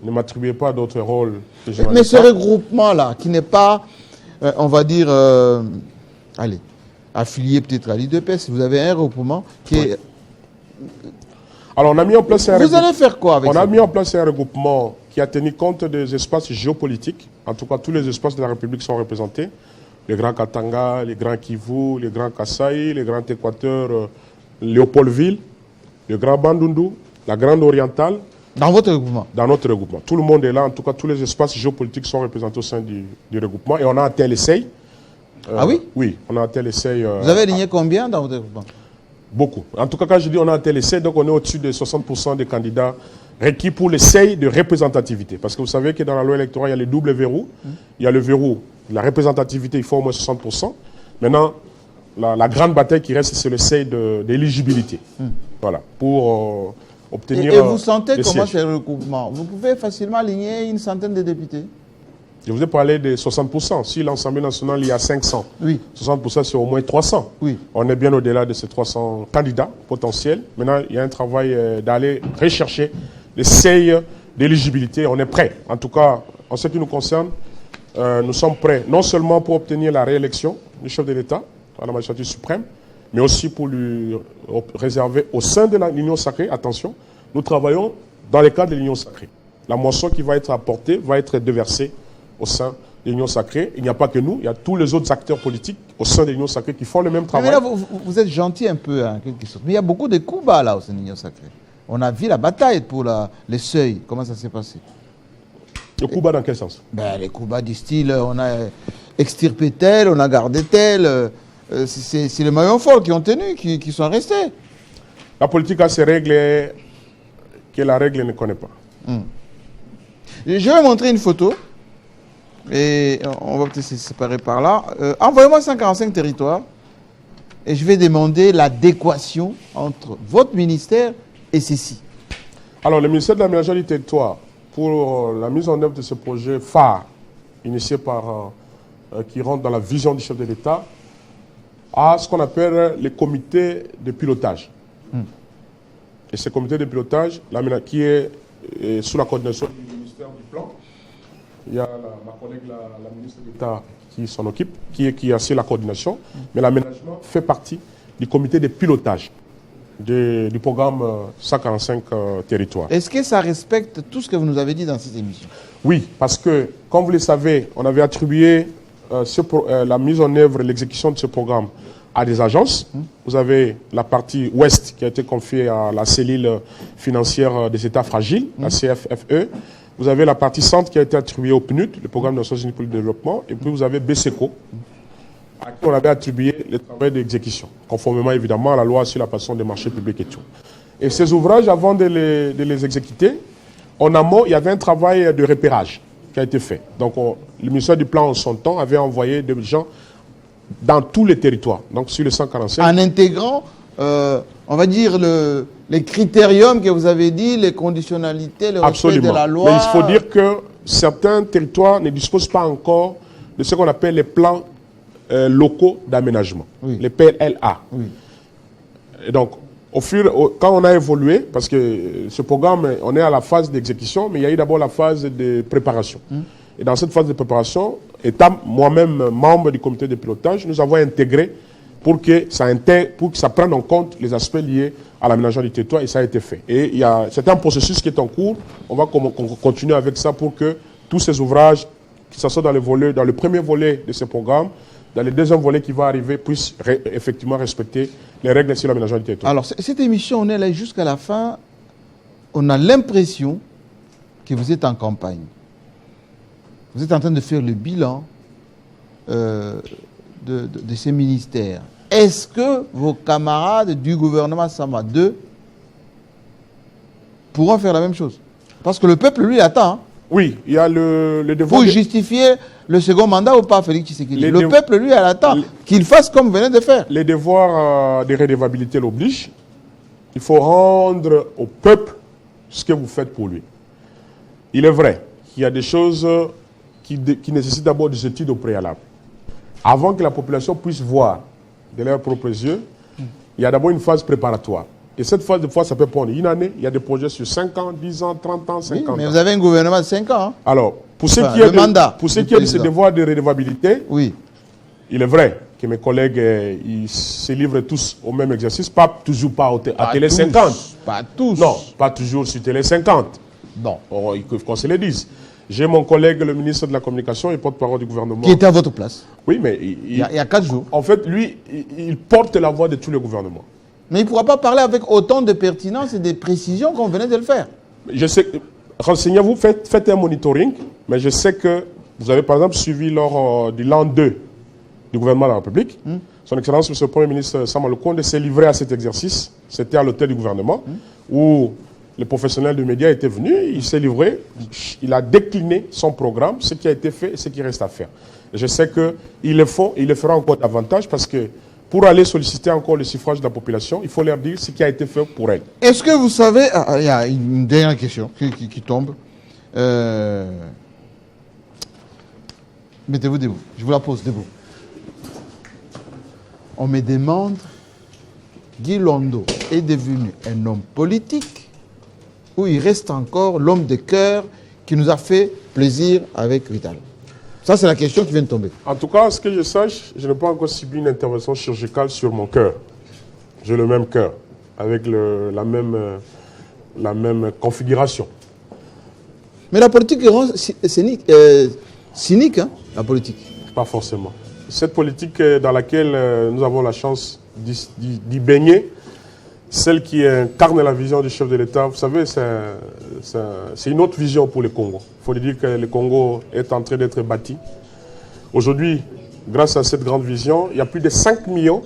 Ne m'attribuez pas d'autres rôles que je n'en ai pas. Mais ce regroupement-là, qui n'est pas, on va dire, allez, affilié peut-être à l'IDPS, vous avez un regroupement qui est... Alors on a mis en place un regroupement. Vous allez faire quoi avec ça? On a mis en place un regroupement qui a tenu compte des espaces géopolitiques. En tout cas, tous les espaces de la République sont représentés. Les Grands Katanga, les Grands Kivu, les Grands Kasaï, les Grands Équateurs, Léopoldville, le Grand Bandundu, la Grande Orientale. Dans votre regroupement? Dans notre regroupement. Tout le monde est là. En tout cas, tous les espaces géopolitiques sont représentés au sein du regroupement. Et on a un tel essai. Ah oui? Oui, on a un tel essai. Vous avez aligné combien dans votre regroupement? Beaucoup. En tout cas, quand je dis on a un tel essai, donc on est au-dessus de 60% des candidats requis pour l'essai de représentativité. Parce que vous savez que dans la loi électorale, il y a les doubles verrous. Il y a le verrou de la représentativité, il faut au moins 60%. Maintenant, la grande bataille qui reste, c'est l'essai d'éligibilité. Voilà, pour obtenir. Et vous sentez comment c'est le regroupement? Vous pouvez facilement aligner une centaine de députés? Je vous ai parlé de 60%. Si l'Assemblée nationale, il y a 500, oui, 60% c'est au moins 300. Oui. On est bien au-delà de ces 300 candidats potentiels. Maintenant, il y a un travail d'aller rechercher les seuils d'éligibilité. On est prêt. En tout cas, en ce qui nous concerne, nous sommes prêts non seulement pour obtenir la réélection du chef de l'État à la magistrature suprême, mais aussi pour lui réserver au sein de l'Union sacrée. Attention, nous travaillons dans le cadre de l'Union sacrée. La moisson qui va être apportée va être déversée au sein de l'Union sacrée. Il n'y a pas que nous, il y a tous les autres acteurs politiques au sein de l'Union sacrée qui font le même travail. Mais là, vous êtes gentil un peu, en quelque sorte. Mais il y a beaucoup de coups bas là au sein de l'Union sacrée. On a vu la bataille pour les seuils. Comment ça s'est passé? Le coup bas dans quel sens? Les coups bas du style, on a extirpé tel, on a gardé tel. C'est les maillons forts qui ont tenu, qui sont restés. La politique a ses règles que la règle ne connaît pas. Je vais montrer une photo. Et on va peut-être se séparer par là. Envoyez-moi 145 territoires. Et je vais demander l'adéquation entre votre ministère et ceci. Alors, le ministère de l'aménagement du territoire, pour la mise en œuvre de ce projet phare, initié par, qui rentre dans la vision du chef de l'État, a ce qu'on appelle les comités de pilotage. Et ce comité de pilotage, qui est sous la coordination du ministère du Plan, il y a ma collègue, la ministre d'État, qui s'en occupe, qui assure la coordination, mais l'aménagement fait partie du comité de pilotage du programme 145 territoires. Est-ce que ça respecte tout ce que vous nous avez dit dans cette émission? Oui, parce que, comme vous le savez, on avait attribué la mise en œuvre et l'exécution de ce programme à des agences. Vous avez la partie ouest qui a été confiée à la cellule financière des États fragiles, la CFFE. Vous avez la partie centre qui a été attribuée au PNUD, le Programme des Nations Unies pour le Développement. Et puis vous avez BSECO, à qui on avait attribué le travail d'exécution, conformément évidemment à la loi sur la passation des marchés publics et tout. Et ces ouvrages, avant de les exécuter, en amont, il y avait un travail de repérage qui a été fait. Donc le ministère du Plan en son temps avait envoyé des gens dans tous les territoires, donc sur le 145. En intégrant, on va dire, les critériums que vous avez dit, les conditionnalités, le respect de la loi. Mais il faut dire que certains territoires ne disposent pas encore de ce qu'on appelle les plans locaux d'aménagement, les PLA. Oui. Et donc, quand on a évolué, parce que ce programme, on est à la phase d'exécution, mais il y a eu d'abord la phase de préparation. Et dans cette phase de préparation, étant moi-même membre du comité de pilotage, nous avons intégré pour que ça prenne en compte les aspects liés à l'aménagement du territoire, et ça a été fait. Et c'est un processus qui est en cours. On va continuer avec ça pour que tous ces ouvrages, que ce soit dans le premier volet de ce programme, dans le deuxième volet qui va arriver, puissent effectivement respecter les règles sur l'aménagement du territoire. Alors, cette émission, on est là jusqu'à la fin. On a l'impression que vous êtes en campagne. Vous êtes en train de faire le bilan de ces ministères. Est-ce que vos camarades du gouvernement Sama 2 pourront faire la même chose? Parce que le peuple, lui, attend. Hein. Oui, il y a le devoir... Pour justifier le second mandat ou pas, Félix Tshisekedi? Le peuple, lui, attend qu'il fasse comme vous venez de faire. Les devoirs de redevabilité l'obligent. Il faut rendre au peuple ce que vous faites pour lui. Il est vrai qu'il y a des choses qui nécessitent d'abord des études au préalable. Avant que la population puisse voir de leurs propres yeux, il y a d'abord une phase préparatoire. Et cette phase, des fois, ça peut prendre une année. Il y a des projets sur 5 ans, 10 ans, 30 ans, 50 ans. Mais vous avez un gouvernement de 5 ans. Hein? Alors, pour ce qui est de ce devoir de redevabilité, il est vrai que mes collègues ils se livrent tous au même exercice, pas toujours à Télé 50. Pas tous. Non, pas toujours sur Télé 50. Non. Il faut qu'on se le dise. J'ai mon collègue, le ministre de la Communication et porte-parole du gouvernement. Qui était à votre place. Oui, mais il y a 4 jours. En fait, lui, il porte la voix de tous les gouvernements. Mais il ne pourra pas parler avec autant de pertinence et de précision qu'on venait de le faire. Je sais, renseignez-vous, faites un monitoring, mais je sais que vous avez par exemple suivi lors du l'an 2 du gouvernement de la République. Son Excellence, M. le Premier ministre Sama Lukonde s'est livré à cet exercice. C'était à l'hôtel du gouvernement où les professionnels de médias étaient venus, il s'est livré, il a décliné son programme, ce qui a été fait et ce qui reste à faire. Et je sais qu'il le font et il le fera encore davantage parce que pour aller solliciter encore le suffrage de la population, il faut leur dire ce qui a été fait pour elle. Est-ce que vous savez... il y a une dernière question qui tombe. Mettez-vous debout. Je vous la pose debout. On me demande, Guy Londo est devenu un homme politique ou il reste encore l'homme de cœur qui nous a fait plaisir avec Vital? Ça, c'est la question qui vient de tomber. En tout cas, ce que je sache, je n'ai pas encore subi une intervention chirurgicale sur mon cœur. J'ai le même cœur, avec la même configuration. Mais la politique est cynique, hein, la politique. Pas forcément. Cette politique dans laquelle nous avons la chance d'y baigner, celle qui incarne la vision du chef de l'État, vous savez, c'est une autre vision pour le Congo. Il faut dire que le Congo est en train d'être bâti. Aujourd'hui, grâce à cette grande vision, il y a plus de 5 millions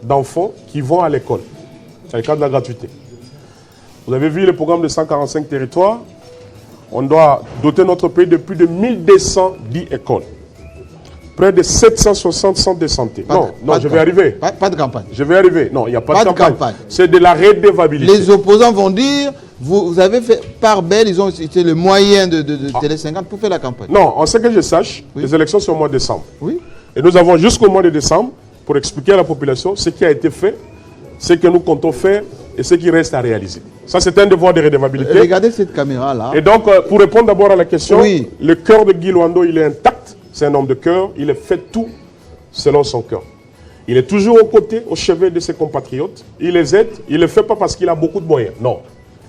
d'enfants qui vont à l'école, dans le cadre de la gratuité. Vous avez vu le programme de 145 territoires. On doit doter notre pays de plus de 1210 écoles. Près de 760 centres de santé. Je vais arriver. Pas de campagne. Je vais arriver. Non, il n'y a pas de campagne. C'est de la redevabilité. Les opposants vont dire, vous avez fait par belle, ils ont utilisé le moyen de Télé 50 pour faire la campagne. Non, on sait que je sache, les élections sont au mois de décembre. Oui. Et nous avons jusqu'au mois de décembre pour expliquer à la population ce qui a été fait, ce que nous comptons faire et ce qui reste à réaliser. Ça, c'est un devoir de redevabilité. Regardez cette caméra-là. Et donc, pour répondre d'abord à la question, le cœur de Guy Londo, il est intact. C'est un homme de cœur. Il fait tout selon son cœur. Il est toujours aux côtés, au chevet de ses compatriotes. Il les aide. Il ne le fait pas parce qu'il a beaucoup de moyens. Non.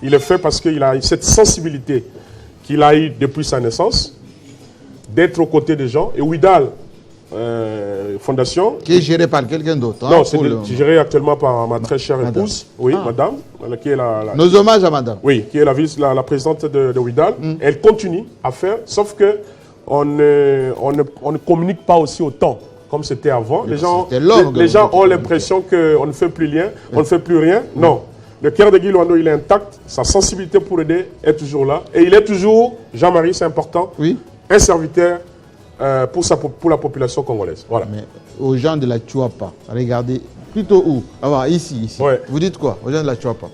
Il le fait parce qu'il a cette sensibilité qu'il a eue depuis sa naissance, d'être aux côtés des gens. Et Ouidal, fondation. Qui est gérée par quelqu'un d'autre. Non, c'est géré actuellement par ma très chère épouse. Oui, madame. Qui est Nos hommages à madame. Oui, qui est la présidente de WIDAL. Elle continue à faire, sauf que on ne communique pas aussi autant comme c'était avant. Les gens ont l'impression qu'on ne fait plus rien, on ne fait plus rien. Non. Le cœur de Guy Luando, il est intact. Sa sensibilité pour aider est toujours là. Et il est toujours, Jean-Marie, c'est important, un serviteur pour la population congolaise. Voilà. Mais aux gens de la Chuapa, regardez, plutôt où? Ici. Ouais. Vous dites quoi aux gens de la Chuapa?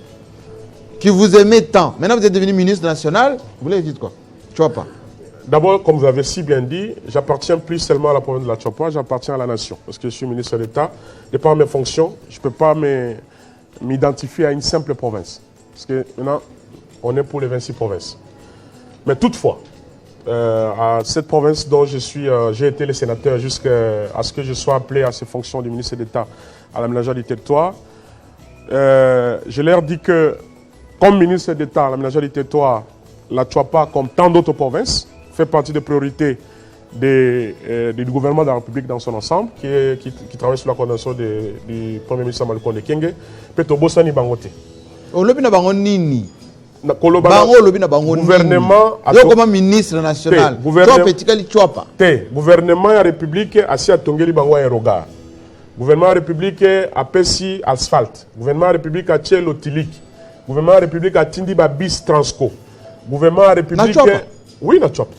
Qui vous aimez tant. Maintenant, vous êtes devenu ministre national, vous leur dites quoi? Chuapa. D'abord, comme vous avez si bien dit, j'appartiens plus seulement à la province de la Chuapa, j'appartiens à la nation. Parce que je suis ministre d'État. Et par mes fonctions, je ne peux pas m'identifier à une simple province. Parce que maintenant, on est pour les 26 provinces. Mais toutefois, à cette province dont j'ai été le sénateur jusqu'à ce que je sois appelé à ces fonctions du ministre d'État à l'aménagement du territoire, je leur dis que, comme ministre d'État à l'aménagement du territoire, la Chuapa, comme tant d'autres provinces, fait partie des priorités du gouvernement de la République dans son ensemble, qui travaille sous la coordination du Premier ministre Amadou Konde Kenge. Peto Bossani Bangote. Gouvernement comme ministre national. Gouvernement de la République a si atongeli bango aérogar. Gouvernement de la République a pesi asphalte. Gouvernement de la République a tié l'otilique. Gouvernement de la République a tindi bis transco. Gouvernement de la République. Oui, na Chuapa.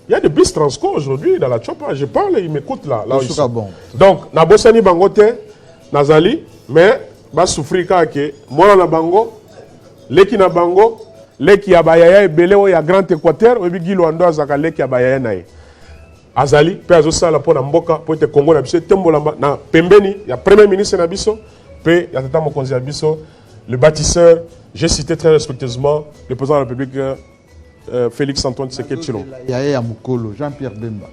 Il y a des bus transco aujourd'hui dans la Chuapa. Je parle, ils m'écoutent là où ils sont. Bon. Donc, na Bossani Bangote, Nazali, mais va souffrir car que moi na bango, leki na bango, leki abayaya et beleo ya Grand Équateur, et Guy Luando azaka leki abayaya nae. Azali, pe azosa la pona mboka, pour être Congo na biso, tembolamba na pembeni, il y a premier ministre na biso, pe ya tata mokonzi na biso, le bâtisseur, j'ai cité très respectueusement le président de la République. Félix Antoine Tshisekedi Tshilombo. Jean-Pierre Bemba.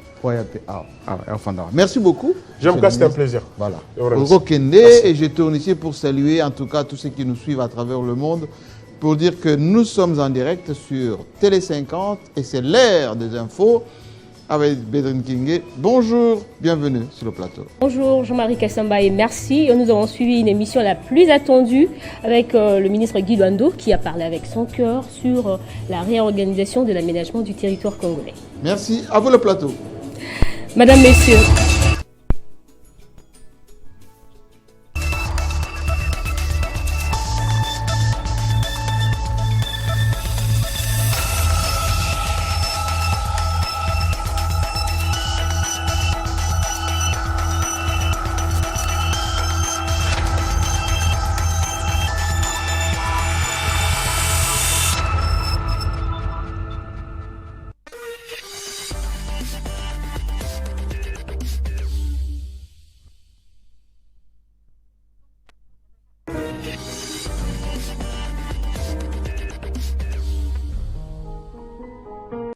Merci beaucoup. J'aime que c'était un plaisir. Voilà. Et je tourne ici pour saluer en tout cas tous ceux qui nous suivent à travers le monde pour dire que nous sommes en direct sur Télé 50 et c'est l'ère des infos avec Bédrine Kingé. Bonjour, bienvenue sur le plateau. Bonjour Jean-Marie Kassamba et merci. Nous avons suivi une émission la plus attendue avec le ministre Guy Luando qui a parlé avec son cœur sur la réorganisation de l'aménagement du territoire congolais. Merci, à vous le plateau. Madame, Messieurs.